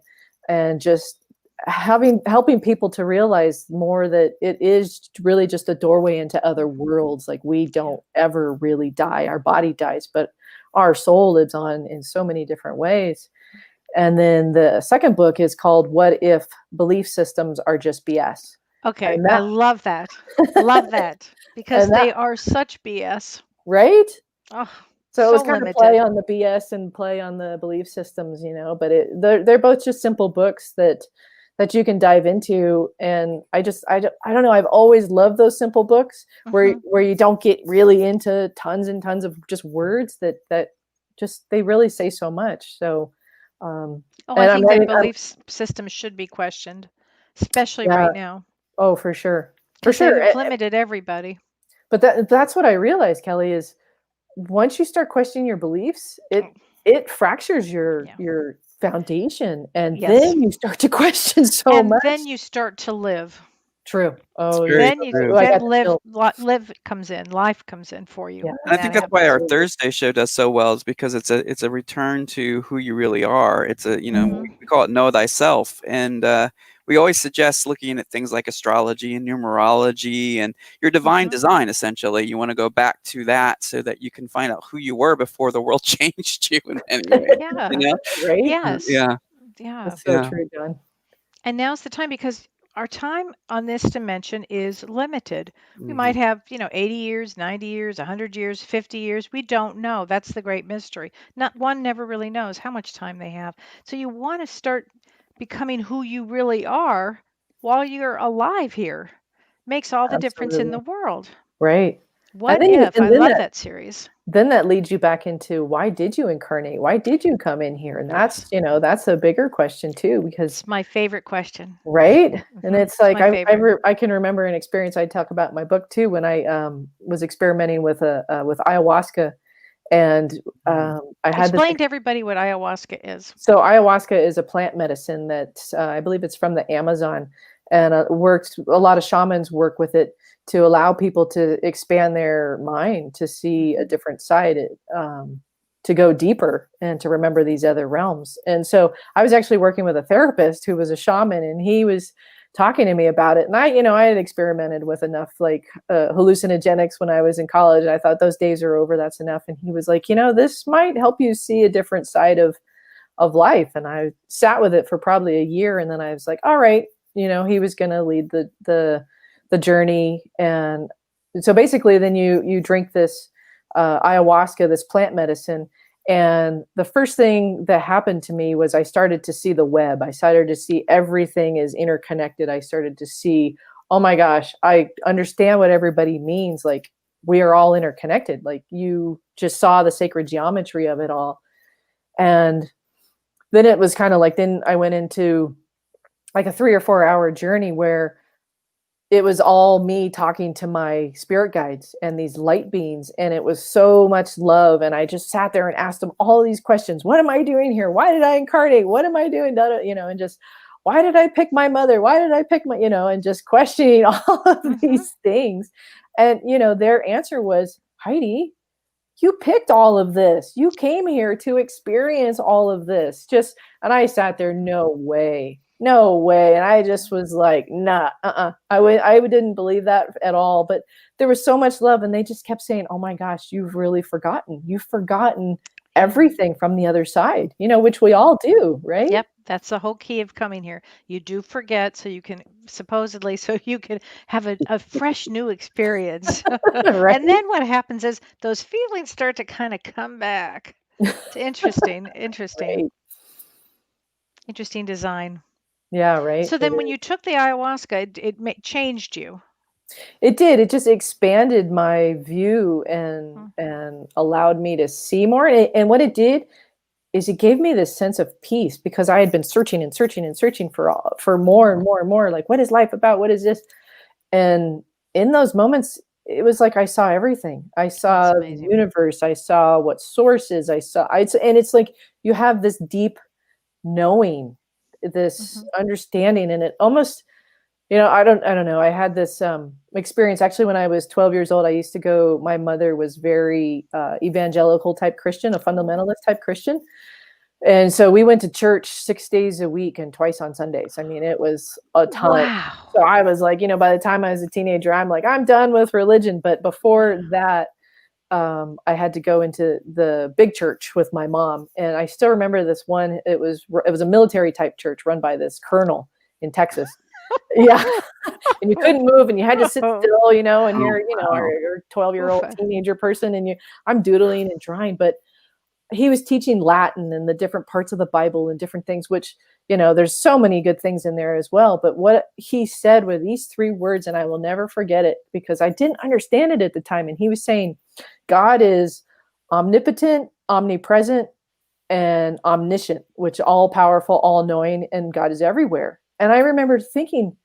S4: and just helping people to realize more that it is really just a doorway into other worlds. Like, we don't ever really die. Our body dies, but our soul lives on in so many different ways. And then the second book is called What If Belief Systems Are Just BS?
S2: Okay, I love that. Love that, because they are such BS.
S4: Right?
S2: Oh,
S4: so it was kind of play on the BS and play on the belief systems, but they're both just simple books that you can dive into. And I don't know, I've always loved those simple books where you don't get really into tons and tons of just words that just, they really say so much. So
S2: I think that belief systems should be questioned, especially right now.
S4: Oh, for sure.
S2: For sure. They've limited everybody.
S4: But that's what I realized, Kellee, is once you start questioning your beliefs, it fractures your foundation, and then you start to question so much.
S2: And then you start to live.
S4: True. Oh,
S2: then live comes in. Life comes in for you.
S3: Yeah. And I think that's why our Thursday show does so well, is because it's a return to who you really are. It's a we call it Know Thyself, and we always suggest looking at things like astrology and numerology and your divine design. Essentially, you want to go back to that so that you can find out who you were before the world changed you in any way.
S2: Yeah.
S4: Right?
S2: Yes.
S3: Yeah.
S4: That's so true, John.
S2: And now's the time, because our time on this dimension is limited. We might have, 80 years, 90 years, 100 years, 50 years. We don't know. That's the great mystery. Not one never really knows how much time they have. So you want to start becoming who you really are while you're alive here, Makes all the difference in the
S4: Absolutely.
S2: world.
S4: Right.
S2: What
S4: Then
S2: if? I
S4: and then
S2: love that series.
S4: that leads you back into why did you incarnate? Why did you come in here? And
S2: Yes.
S4: that's a bigger question too, because
S2: It's my favorite question.
S4: right? And it's
S2: It's
S4: like
S2: my favorite.
S4: I can remember an experience I talk about in my book too when I was experimenting with with ayahuasca, and I had this
S2: Explain to everybody what ayahuasca is.
S4: so ayahuasca is a plant medicine that I believe it's from the Amazon, and works. A lot of shamans work with it to allow people to expand their mind, to see a different side, to go deeper, and to remember these other realms. And so I was actually working with a therapist who was a shaman, and he was talking to me about it. And I had experimented with enough like hallucinogenics when I was in college, and I thought those days are over. That's enough. And he was like, this might help you see a different side of life. And I sat with it for probably a year, and then I was like, all right, he was going to lead the journey. And so basically then you drink this ayahuasca, this plant medicine, and the first thing that happened to me was I started to see the web. I started to see everything is interconnected. I started to see, oh my gosh, I understand what everybody means. Like, we are all interconnected. Like, you just saw the sacred geometry of it all. And then it was kind of like, then I went into like a 3 or 4 hour journey where it was all me talking to my spirit guides and these light beings. And it was so much love. And I just sat there and asked them all these questions. What am I doing here? Why did I incarnate? What am I doing? And just, why did I pick my mother? Why did I pick my, and just questioning all of these things. And, their answer was, Hydee, you picked all of this. You came here to experience all of this. And I sat there, no way. No way. And I just was like, nah, I didn't believe that at all. But there was so much love. And they just kept saying, oh my gosh, you've really forgotten. You've forgotten everything from the other side, which we all do, right?
S2: Yep. That's the whole key of coming here. You do forget so you can have a fresh new experience.
S4: Right?
S2: And then what happens is those feelings start to kind of come back. It's interesting.
S4: Right.
S2: Interesting design.
S4: Yeah, right.
S2: So then when you took the ayahuasca, it changed you.
S4: It did. It just expanded my view and allowed me to see more. And what it did is it gave me this sense of peace, because I had been searching and searching and searching for more and more and more. Like, what is life about? What is this? And in those moments, it was like I saw everything. I saw the universe. I saw what source is. And it's like you have this deep knowing, this understanding, and it almost, I don't know. I had this experience actually when I was 12 years old. I used to go. My mother was very evangelical type Christian, a fundamentalist type Christian, and so we went to church 6 days a week and twice on Sundays. I mean, it was a ton.
S2: Wow.
S4: So I was like, by the time I was a teenager, I'm like, I'm done with religion. But before that, I had to go into the big church with my mom, and I still remember this one. It was a military type church run by this colonel in Texas. Yeah. And you couldn't move, and you had to sit still, and you're, you're a 12-year-old teenager person, and I'm doodling and drawing, but he was teaching Latin and the different parts of the Bible and different things, which, there's so many good things in there as well. But what he said were these 3 words, and I will never forget it because I didn't understand it at the time. And he was saying, God is omnipotent, omnipresent, and omniscient, which all powerful, all knowing, and God is everywhere. And I remember thinking,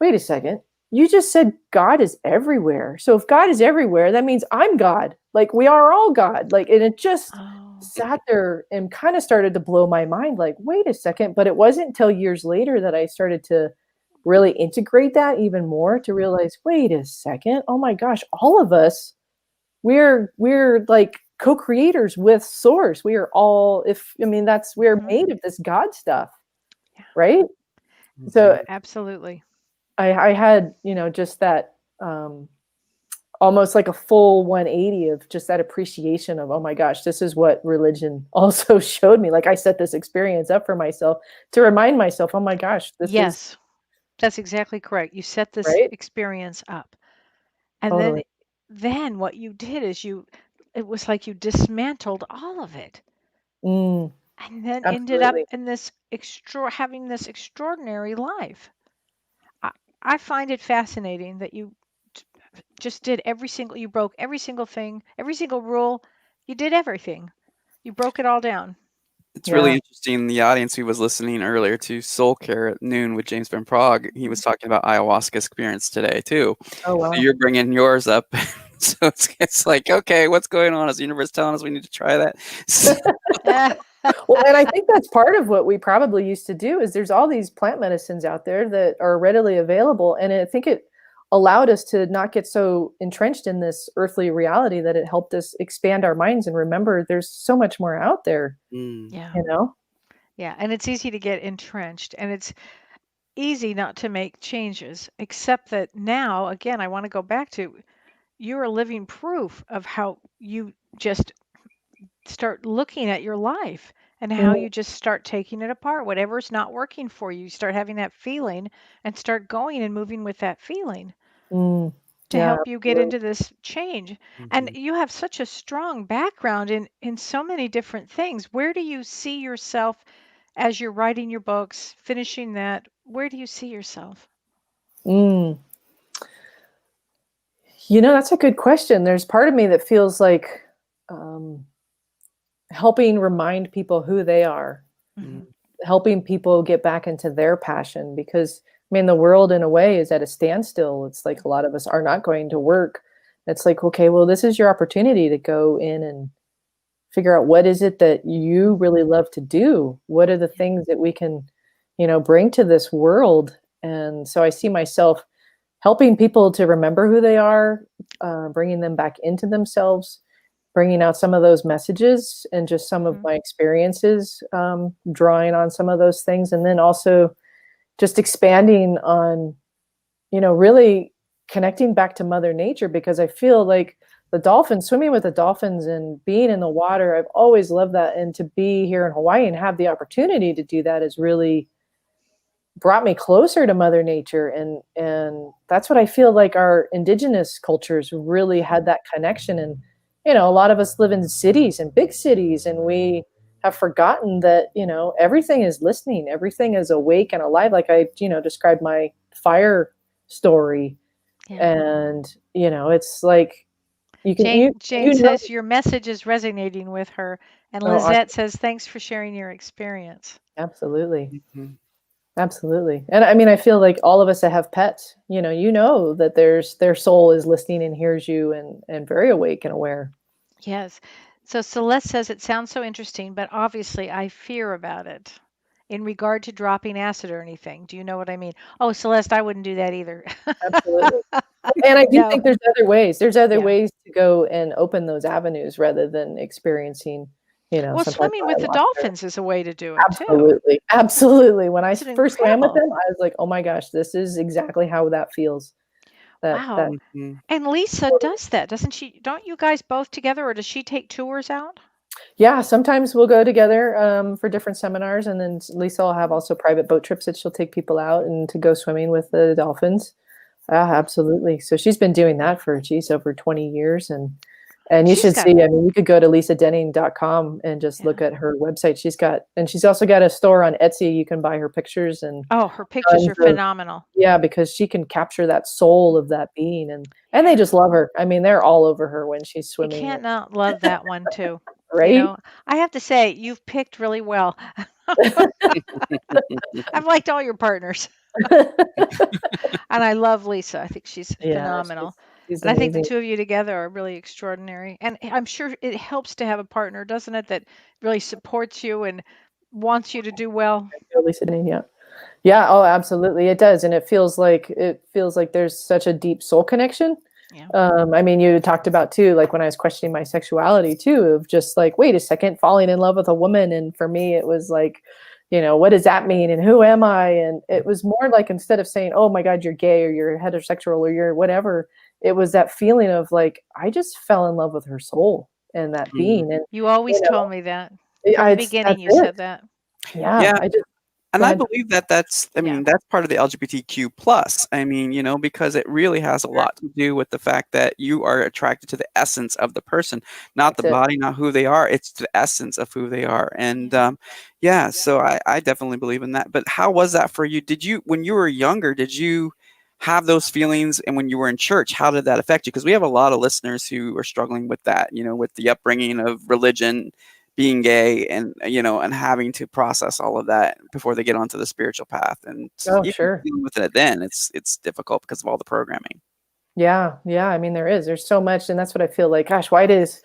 S4: wait a second, you just said God is everywhere. So if God is everywhere, that means I'm God. Like, we are all God. Like, and it just sat there and kind of started to blow my mind. Like, wait a second. But it wasn't until years later that I started to really integrate that even more, to realize, wait a second. Oh my gosh, all of us, we're like co-creators with source. We are all, we're made of this God stuff. Right? So
S2: absolutely.
S4: I had, just that almost like a full 180 of just that appreciation of, oh my gosh, this is what religion also showed me. Like, I set this experience up for myself to remind myself, oh my gosh,
S2: yes, that's exactly correct. You set this experience up. And
S4: totally.
S2: then what you did is it was like you dismantled all of it.
S4: And
S2: then ended up in this having this extraordinary life. I find it fascinating that you just did you broke every single thing, every single rule. You did everything. You broke it all down.
S3: It's really
S4: Yeah.
S3: interesting. The audience who was listening earlier to Soul Care at noon with James Van Prague, he was talking about ayahuasca experience today too.
S4: Oh wow.
S3: So you're bringing yours up. So it's like, okay, what's going on? Is the universe telling us we need to try that?
S4: Well, and I think that's part of what we probably used to do is there's all these plant medicines out there that are readily available. And I think it allowed us to not get so entrenched in this earthly reality that it helped us expand our minds and remember there's so much more out there,
S2: Yeah.
S4: you know?
S2: Yeah. And it's easy to get entrenched and it's easy not to make changes, except that now, again, I want to go back to you're a living proof of how you just start looking at your life and how
S4: Mm,
S2: you just start taking it apart. Whatever's not working for you, you start having that feeling and start going and moving with that feeling
S4: mm,
S2: to
S4: yeah,
S2: help you get
S4: absolutely.
S2: into this change. And
S3: Mhm.
S2: you have such a strong background in so many different things. Where do you see yourself as you're writing your books, finishing that? Where do you see yourself?
S4: Mm. That's a good question. There's part of me that feels like um, helping remind people who they are,
S2: Hmm.
S4: helping people get back into their passion because I mean the world in a way is at a standstill. It's like a lot of us are not going to work. It's like, okay, well, this is your opportunity to go in and figure out what is it that you really love to do? What are the
S2: Yeah.
S4: things that we can, bring to this world? And so I see myself helping people to remember who they are, bringing them back into themselves, bringing out some of those messages and just some of
S2: Mhm.
S4: my experiences, drawing on some of those things, and then also just expanding on, really connecting back to Mother Nature because I feel like the dolphins, swimming with the dolphins and being in the water, I've always loved that. And to be here in Hawaii and have the opportunity to do that is really brought me closer to Mother Nature, and that's what I feel like our indigenous cultures really had that connection. And a lot of us live in cities and big cities, and we have forgotten that everything is listening, everything is awake and alive. Like I described my fire story,
S2: Yeah.
S4: and it's like you can
S2: Jane says your message is resonating with her, and
S4: oh
S2: Lizette
S4: awesome.
S2: says thanks for sharing your experience.
S4: Absolutely.
S3: Mhm.
S4: Absolutely. And I mean, I feel like all of us that have pets, that their soul is listening and hears you and very awake and aware.
S2: Yes. So Celeste says it sounds so interesting, but obviously I fear about it in regard to dropping acid or anything. Do you know what I mean? Oh, Celeste, I wouldn't do that either.
S4: Absolutely. And I do
S2: No.
S4: think there's other ways. There's other
S2: Yeah.
S4: ways to go and open those avenues rather than experiencing,
S2: Well,
S4: some type
S2: swimming
S4: of
S2: with the
S4: ayahuasca.
S2: dolphins is a way to do it too.
S4: Absolutely. Absolutely. When I
S2: It's an
S4: first swam with
S2: incredible.
S4: them, I was like, "Oh my gosh, this is exactly how that feels." That
S2: Wow.
S3: Mhm.
S2: And Lisa does that, doesn't she? Don't you guys both together, or does she take tours out?
S4: Yeah, sometimes we'll go together for different seminars, and then Lisa will have also private boat trips that she'll take people out and to go swimming with the dolphins. Absolutely. So she's been doing that for geez over 20 years, and you
S2: She's
S4: should
S2: got,
S4: see. I mean, you could go to lisadenning.com and just
S2: yeah.
S4: look at her website. She's also got a store on Etsy. You can buy her pictures and
S2: Oh, her pictures
S4: tons
S2: are
S4: of
S2: phenomenal.
S4: yeah, because she can capture that soul of that being, and they
S2: Yeah.
S4: just love her. I mean, they're all over her when she's
S2: You
S4: swimming,
S2: can't not love that one too. You
S4: right?
S2: know, I have to say, you've picked really well. I've liked all your partners, and I love Lisa. I think she's
S4: Yeah,
S2: phenomenal.
S4: she's
S2: And I think the
S4: amazing.
S2: two of you together are really extraordinary. And I'm sure it helps to have a partner, doesn't it, that really supports you and wants you to do well.
S4: Lisa Denning, yeah. Yeah, oh, absolutely, it does, and it feels like there's such a deep soul connection.
S2: Yeah.
S4: I mean, you talked about too, like when I was questioning my sexuality too, of just like, wait a second, falling in love with a woman, and for me, it was like, what does that mean, and who am I? And it was more like instead of saying, oh my God, you're gay or you're heterosexual or you're whatever, it was that feeling of like, I just fell in love with her soul and that
S3: Mhm.
S4: being, and
S2: You always told me that. From the beginning,
S4: that's
S2: you
S4: it.
S2: said that.
S4: Yeah,
S3: Yeah,
S4: I just
S3: and
S4: go
S3: I
S4: ahead.
S3: believe that I
S2: Yeah.
S3: mean, that's part of the LGBTQ plus. I mean, because it really has a lot to do with the fact that you are attracted to the essence of the person, not the
S4: That's it.
S3: body, not who they are. It's the essence of who they are. And yeah, so I definitely believe in that. But how was that for you? When you were younger, did you have those feelings, and when you were in church, how did that affect you? Because we have a lot of listeners who are struggling with that, with the upbringing of religion, being gay, and and having to process all of that before they get onto the spiritual path. And
S4: Oh,
S3: even
S4: sure.
S3: dealing with it then, it's difficult because of all the programming.
S4: Yeah. I mean, there's so much, and that's what I feel like. Gosh, why does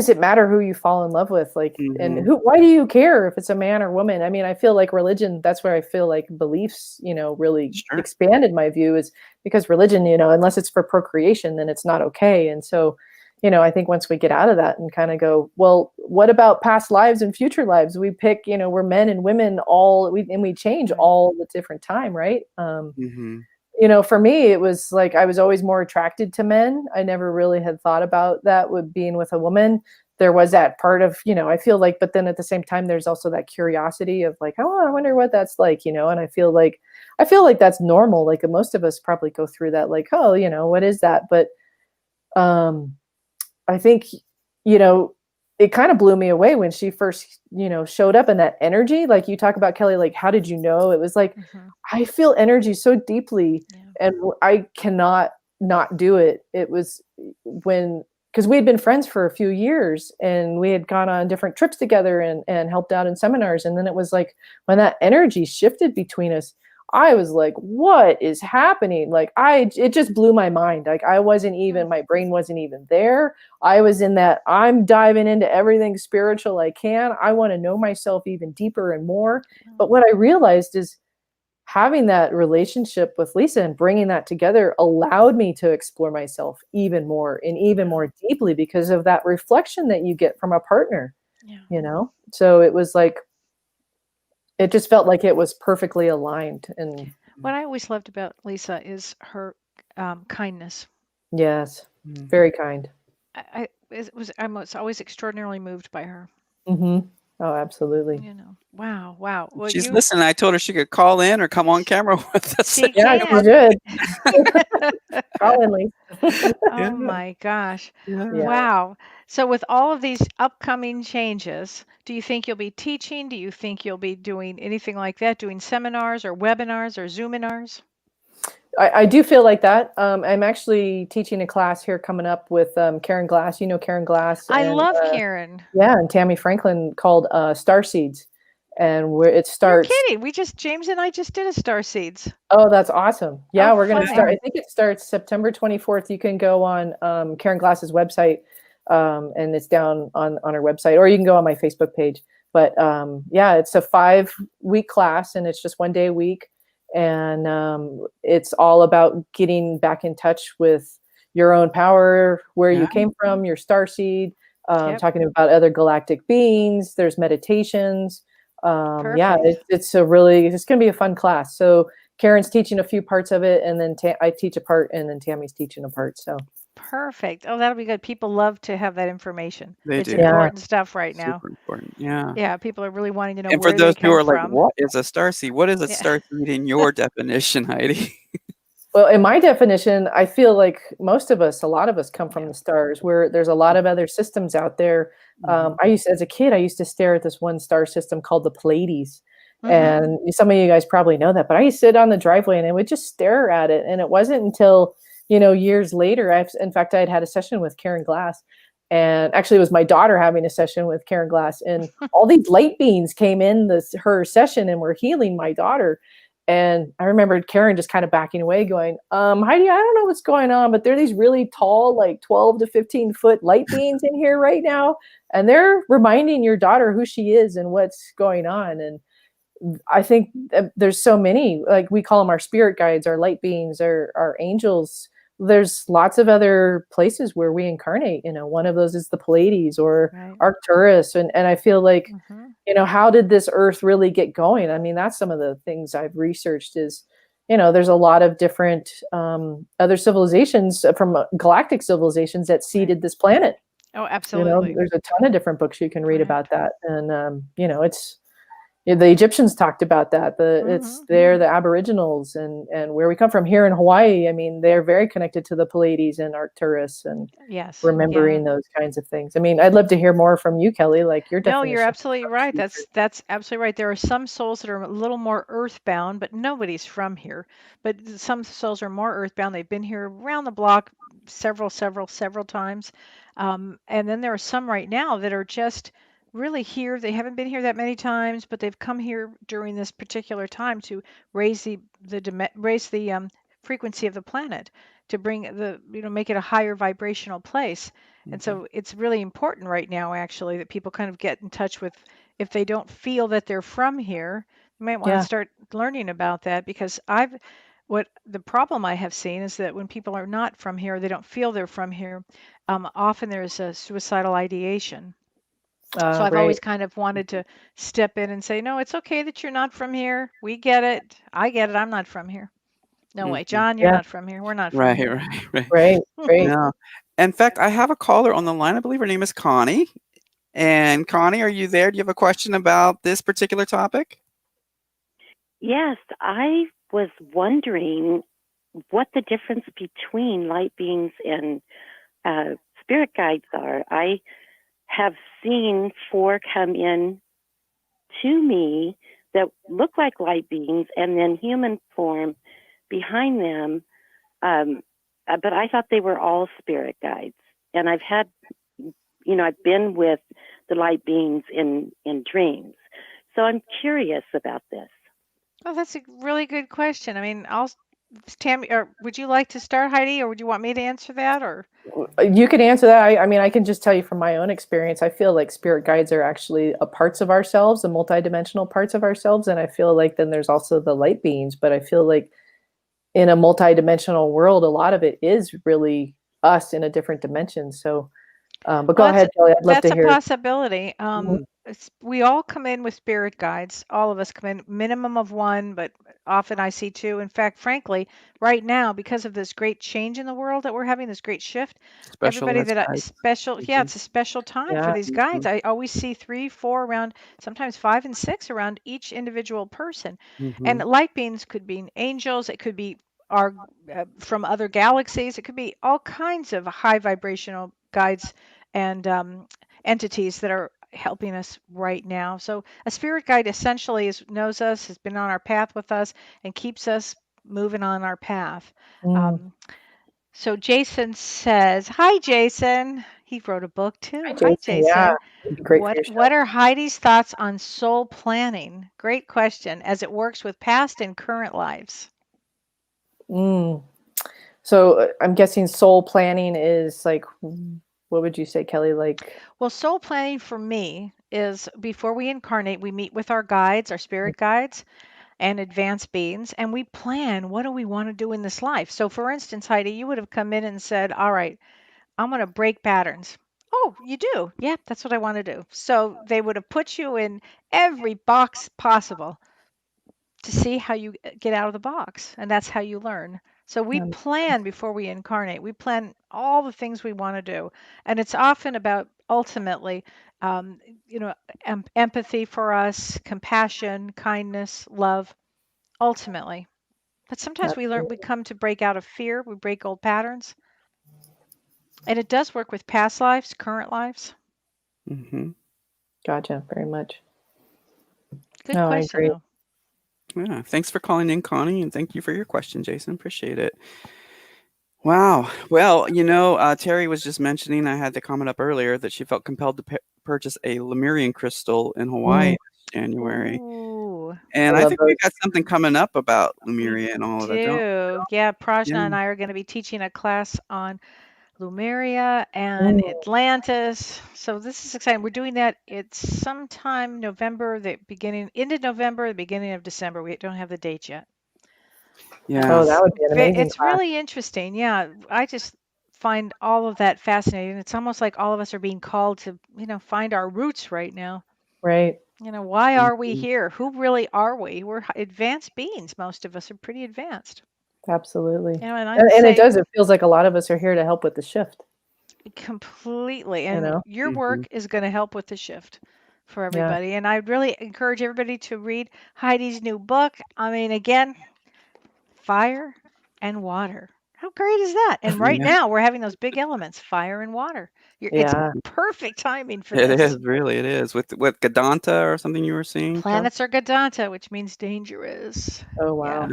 S4: it matter who you fall in love with? Like, and why do you care if it's a man or woman? I mean, I feel like religion, that's where I feel like beliefs, really
S3: Sure.
S4: expanded my view, is because religion, unless it's for procreation, then it's not okay. And so, I think once we get out of that and kind of go, well, what about past lives and future lives? We pick, we're men and women and we change all the different time, right? For me, it was like I was always more attracted to men. I never really had thought about that with being with a woman. There was that part of, I feel like, but then at the same time, there's also that curiosity of like, oh, I wonder what that's like, and I feel like that's normal. Like most of us probably go through that, like, oh, what is that? But I think, it kind of blew me away when she first, showed up in that energy. Like you talk about, Kellee, like, how did you know? It was like, I feel energy so deeply and I cannot not do it. It was because we had been friends for a few years and we had gone on different trips together and helped out in seminars. And then it was like, when that energy shifted between us, I was like, what is happening? Like, it just blew my mind. Like my brain wasn't even there. I was in that, I'm diving into everything spiritual I can. I want to know myself even deeper and more. But what I realized is having that relationship with Lisa and bringing that together allowed me to explore myself even more and even more deeply because of that reflection that you get from a partner, So it was like, it just felt like it was perfectly aligned. And
S2: what I always loved about Lisa is her kindness.
S4: Yes, very kind.
S2: I was always extraordinarily moved by her.
S4: Oh, absolutely.
S2: Wow. Well,
S3: She's listening. I told her she could call in or come on camera with us.
S2: She
S4: Yeah,
S2: can.
S4: she did. Call in, Lisa.
S2: Oh my gosh.
S4: Yeah.
S2: Wow. So with all of these upcoming changes, do you think you'll be teaching? Do you think you'll be doing anything like that, doing seminars or webinars or Zoominars?
S4: I do feel like that. I'm actually teaching a class here coming up with Karen Glass. You know Karen Glass.
S2: I love Karen.
S4: Yeah, and Tammy Franklin, called Star Seeds. And where it starts.
S2: You're kidding. James and I just did a Star Seeds.
S4: Oh, that's awesome. Yeah, we're going to start.
S2: fun.
S4: I think it starts September 24th. You can go on Karen Glass's website, and it's down on her website, or you can go on my Facebook page. But yeah, it's a 5-week class, and it's just one day a week. And it's all about getting back in touch with your own power, where you came from, your star seed, talking about other galactic beings. There's meditations. Yeah, it's going to be a fun class. So Karen's teaching a few parts of it, and then I teach a part, and then Tammy's teaching a part. So
S2: perfect. Oh, that'll be good. People love to have that information. It's
S3: do.
S2: important stuff right now.
S3: Super important. Yeah.
S2: Yeah, people are really wanting to know
S3: And
S2: where
S3: for those
S2: they
S3: who
S2: come
S3: are like,
S2: from.
S3: what is a starseed? What is a starseed in your definition, Hydee?
S4: Well, in my definition, I feel like a lot of us come from the stars, where there's a lot of other systems out there. As a kid, I used to stare at this one star system called the Pleiades. And some of you guys probably know that, but I used to sit on the driveway and I would just stare at it. And it wasn't until, years later, in fact, I had a session with Karen Glass, and actually it was my daughter having a session with Karen Glass, and all these light beings came in her session and were healing my daughter. And I remember Karen just kind of backing away going, Hydee, I don't know what's going on, but there are these really tall, like 12 to 15 foot light beings in here right now. And they're reminding your daughter who she is and what's going on. And I think there's so many, like we call them our spirit guides, our light beings, our angels. There's lots of other places where we incarnate. One of those is the Pleiades or Arcturus. And I feel like, how did this earth really get going? I mean, that's some of the things I've researched is, there's a lot of different other civilizations from galactic civilizations that seeded this planet.
S2: Oh, absolutely.
S4: There's a ton of different books you can read about that. And, the Egyptians talked about that. It's
S2: Mhm.
S4: they're the Aboriginals and where we come from here in Hawaii. I mean, they're very connected to the Pleiades and Arcturus and
S2: Yes. Yeah.
S4: remembering those kinds of things. I mean, I'd love to hear more from you, Kellee, like your
S2: No, you're
S4: definition
S2: absolutely
S4: of
S2: right.
S4: future.
S2: That's absolutely right. There are some souls that are a little more earthbound, but nobody's from here. But some souls are more earthbound. They've been here around the block several times. And then there are some right now that are just really here. They haven't been here that many times, but they've come here during this particular time to raise raise the frequency of the planet, to bring make it a higher vibrational place. And so it's really important right now, actually, that people kind of get in touch with, if they don't feel that they're from here, you might want to
S4: Yeah.
S2: start learning about that, because what the problem I have seen is that when people are not from here, they don't feel they're from here, often there's a suicidal ideation. So I've
S4: Right.
S2: always kind of wanted to step in and say, no, it's okay that you're not from here. We get it. I get it. I'm not from here. No way. John, you're
S4: Yeah.
S2: not from here. We're not from
S3: Right,
S2: here.
S3: right.
S4: Right. Right.
S3: Yeah. In fact, I have a caller on the line. I believe her name is Connie. And Connie, are you there? Do you have a question about this particular topic?
S5: Yes, I was wondering what the difference between light beings and spirit guides are. I have seen 4 come in to me that look like light beings and then human form behind them. But I thought they were all spirit guides. And I've had, I've been with the light beings in dreams. So I'm curious about this.
S2: Oh, that's a really good question. I mean, Tammy, or would you like to start, Heidi, or would you want me to answer that? Or
S4: You can answer that. I mean, I can just tell you from my own experience, I feel like spirit guides are actually a parts of ourselves, the multidimensional parts of ourselves. And I feel like then there's also the light beings, but I feel like in a multidimensional world, a lot of it is really us in a different dimension. So, but go
S2: well,
S4: ahead, Kellee. I'd love to
S2: that's a
S4: hear.
S2: possibility.
S4: Mhm.
S2: We all come in with spirit guides. All of us come in minimum of one, but often I see two. In fact, frankly, right now, because of this great change in the world that we're having, this great shift, everybody
S3: Specialized
S2: that
S3: guides.
S2: yeah, it's a special time for
S4: Yeah.
S2: these guides. I always see 3, 4 around, sometimes 5 and 6 around each individual person. And light beings could be angels. It could be our from other galaxies. It could be all kinds of high vibrational guides and entities that are helping us right now. So a spirit guide essentially knows us, has been on our path with us, and keeps us moving on our path.
S4: Mm.
S2: So Jason says, "Hi, Jason." He wrote a book too.
S4: Hi,
S2: Hi,
S4: Jason. Yeah.
S2: Jason.
S4: It'd be great for your
S2: What
S4: show.
S2: are Heidi's thoughts on soul planning? Great question, as it works with past and current lives.
S4: Mm. So I'm guessing soul planning is like, what would you say, Kellee? Like,
S2: Well, soul planning for me is before we incarnate, we meet with our guides, our spirit guides, and advanced beings, and we plan, what do we want to do in this life? So for instance, Heidi, you would have come in and said, all right, I'm going to break patterns. Oh, you do? Yeah, that's what I want to do. So they would have put you in every box possible to see how you get out of the box, and that's how you learn. So we plan before we incarnate. We plan all the things we want to do, and it's often about ultimately um, empathy for us, compassion, kindness, love, ultimately. But sometimes we come to break out of fear, we break old patterns. And it does work with past lives, current lives.
S4: gotcha, very much.
S2: Good
S4: No, I
S2: question,
S4: agree.
S2: though.
S3: Yeah. Thanks for calling in, Connie, and thank you for your question, Jason. Appreciate it. Wow. Well, Terry was just mentioning, I had the comment up earlier that she felt compelled to purchase a Lemurian crystal in Hawaii this January.
S2: Ooh,
S3: And
S4: I
S3: I
S4: love
S3: think we've
S4: those.
S3: got something coming up about
S2: we
S3: Lemuria and all of that, don't
S2: do. Yeah,
S3: we?
S2: Prajna and I are going to be teaching a class on Lemuria and
S4: Mm.
S2: Atlantis. So this is exciting. We're doing that. It's sometime November, end of November, the beginning of December. We don't have the date yet.
S3: Yeah.
S4: Oh, that would be an amazing
S2: It's
S4: class.
S2: really interesting. Yeah, I just find all of that fascinating. It's almost like all of us are being called to, find our roots right now.
S4: Right.
S2: Why are we
S3: Mhm.
S2: here? Who really are we? We're advanced beings. Most of us are pretty advanced.
S4: Absolutely.
S2: And I'd
S4: And it
S2: say
S4: does. It feels like a lot of us are here to help with the shift.
S2: completely.
S4: You
S2: And
S4: know.
S2: your
S3: Mhm.
S2: work is going to help with the shift. for everybody. And I'd really encourage everybody to read Heidee's new book. I mean, again, fire and water. How great is that? And right
S3: Yeah.
S2: now we're having those big elements, fire and water. It's perfect timing for
S3: It
S2: this.
S3: is, really, it is. With Gadanta or something you were seeing, Kel?
S2: Planets are Gadanta, which means dangerous.
S4: Oh, wow.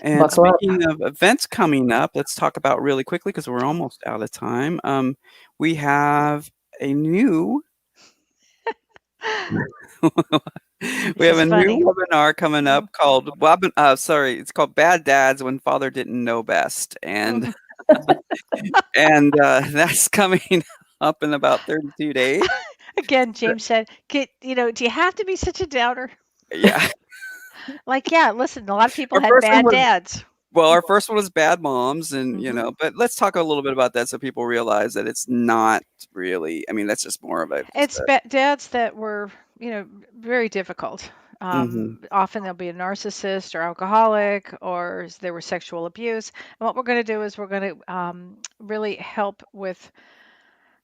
S3: And
S4: Buckle up.
S3: speaking of events coming up, let's talk about really quickly because we're almost out of time. We have a new we have a new webinar coming up called it's called Bad Dads When Father Didn't Know Best, and and that's coming up in about 32 days.
S2: Again, James said, do you have to be such a doubter?
S3: Yeah.
S2: Like, yeah, listen, a lot of people had bad dads.
S3: Well, our first one was bad moms, and but let's talk a little bit about that so people realize that it's not really. I mean, that's just more of a.
S2: It's dads that were, very difficult. Often there'll be a narcissist or alcoholic, or there was sexual abuse. And what we're going to do is we're going to really help with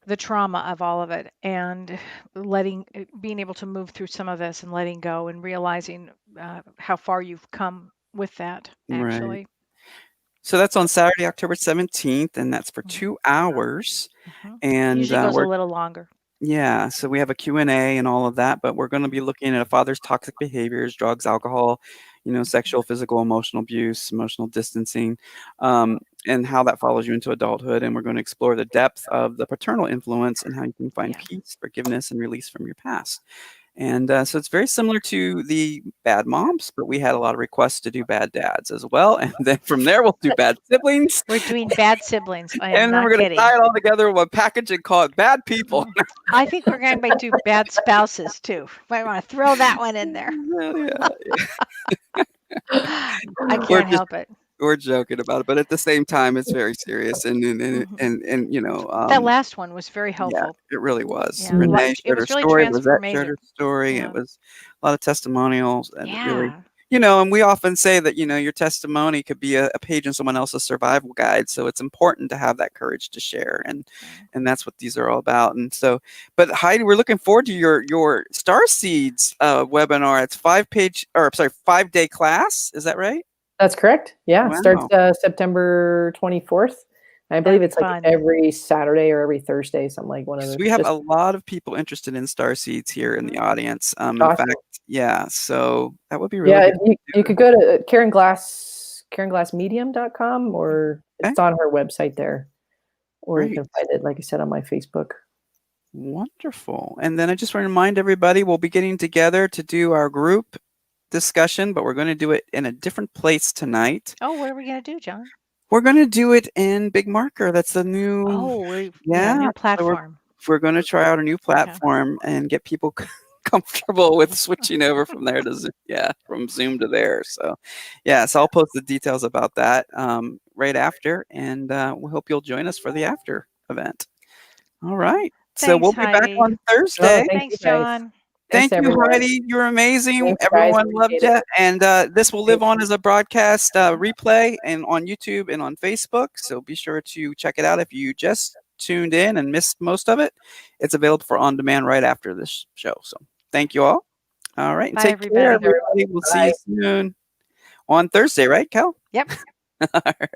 S2: the trauma of all of it, and being able to move through some of this and letting go and realizing how far you've come with that, actually.
S3: Right. So that's on Saturday, October 17th, and that's for 2 hours. And
S2: usually goes a little longer.
S3: Yeah, so we have a Q&A and all of that, but we're going to be looking at a father's toxic behaviors, drugs, alcohol, sexual, physical, emotional abuse, emotional distancing, and how that follows you into adulthood. And we're going to explore the depth of the paternal influence and how you can find peace, forgiveness, and release from your past. And so it's very similar to the bad moms, but we had a lot of requests to do bad dads as well. And then from there, we'll do bad siblings.
S2: We're doing bad siblings. I am
S3: and then
S2: not
S3: we're going to tie it all together in one package and call it bad people.
S2: I think we're going to do bad spouses too. Might want to throw that one in there. I can't help it.
S3: We're joking about it, but at the same time, it's very serious. And
S2: that last one was very helpful.
S3: Yeah, it really was.
S2: Yeah.
S3: Renee shared her story. Rosette
S2: transformative.
S3: shared her story.
S2: Yeah.
S3: It was a lot of testimonials. And
S2: Yeah.
S3: really, and we often say that, your testimony could be a page in someone else's survival guide. So it's important to have that courage to share. And that's what these are all about. And so, but Heidi, we're looking forward to your Star Seeds webinar. It's 5-day class. Is that right?
S4: That's correct. Yeah.
S3: Wow.
S4: It starts September 24th. I believe it's like every Saturday or every Thursday, something like one of those.
S3: We have a lot of people interested in Star Seeds here in the audience. In fact, so that would be really good.
S4: You could go to KarenGlassMedium.com, or it's on her website there. Or you can find it, like I said, on my Facebook.
S3: Wonderful. And then I just want to remind everybody, we'll be getting together to do our group discussion, but we're going to do it in a different place tonight.
S2: Oh, what are we going to do, John?
S3: We're going to do it in Big Marker. That's the new
S2: new platform.
S3: So we're going to try out a new platform and get people comfortable with switching over from there to Zoom, from Zoom to there. So so I'll post the details about that right after, and we hope you'll join us for the after event. All right. So we'll be back on Thursday.
S2: Thanks, John.
S3: Thank you, Heidi. You're amazing.
S4: Thanks,
S3: everyone loved you. And this will live on as a broadcast replay and on YouTube and on Facebook. So be sure to check it out. If you just tuned in and missed most of it, it's available for on demand right after this show. So thank you all. All right.
S2: Bye,
S3: take
S2: everybody.
S3: care, everybody. We'll see you soon on Thursday, right, Kel?
S2: Yep.
S3: All right.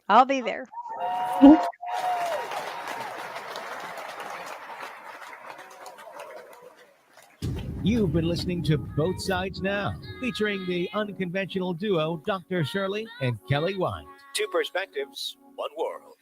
S2: I'll be there.
S1: You've been listening to Both Sides Now, featuring the unconventional duo Dr. Shirley and Kellee White. Two perspectives, one world.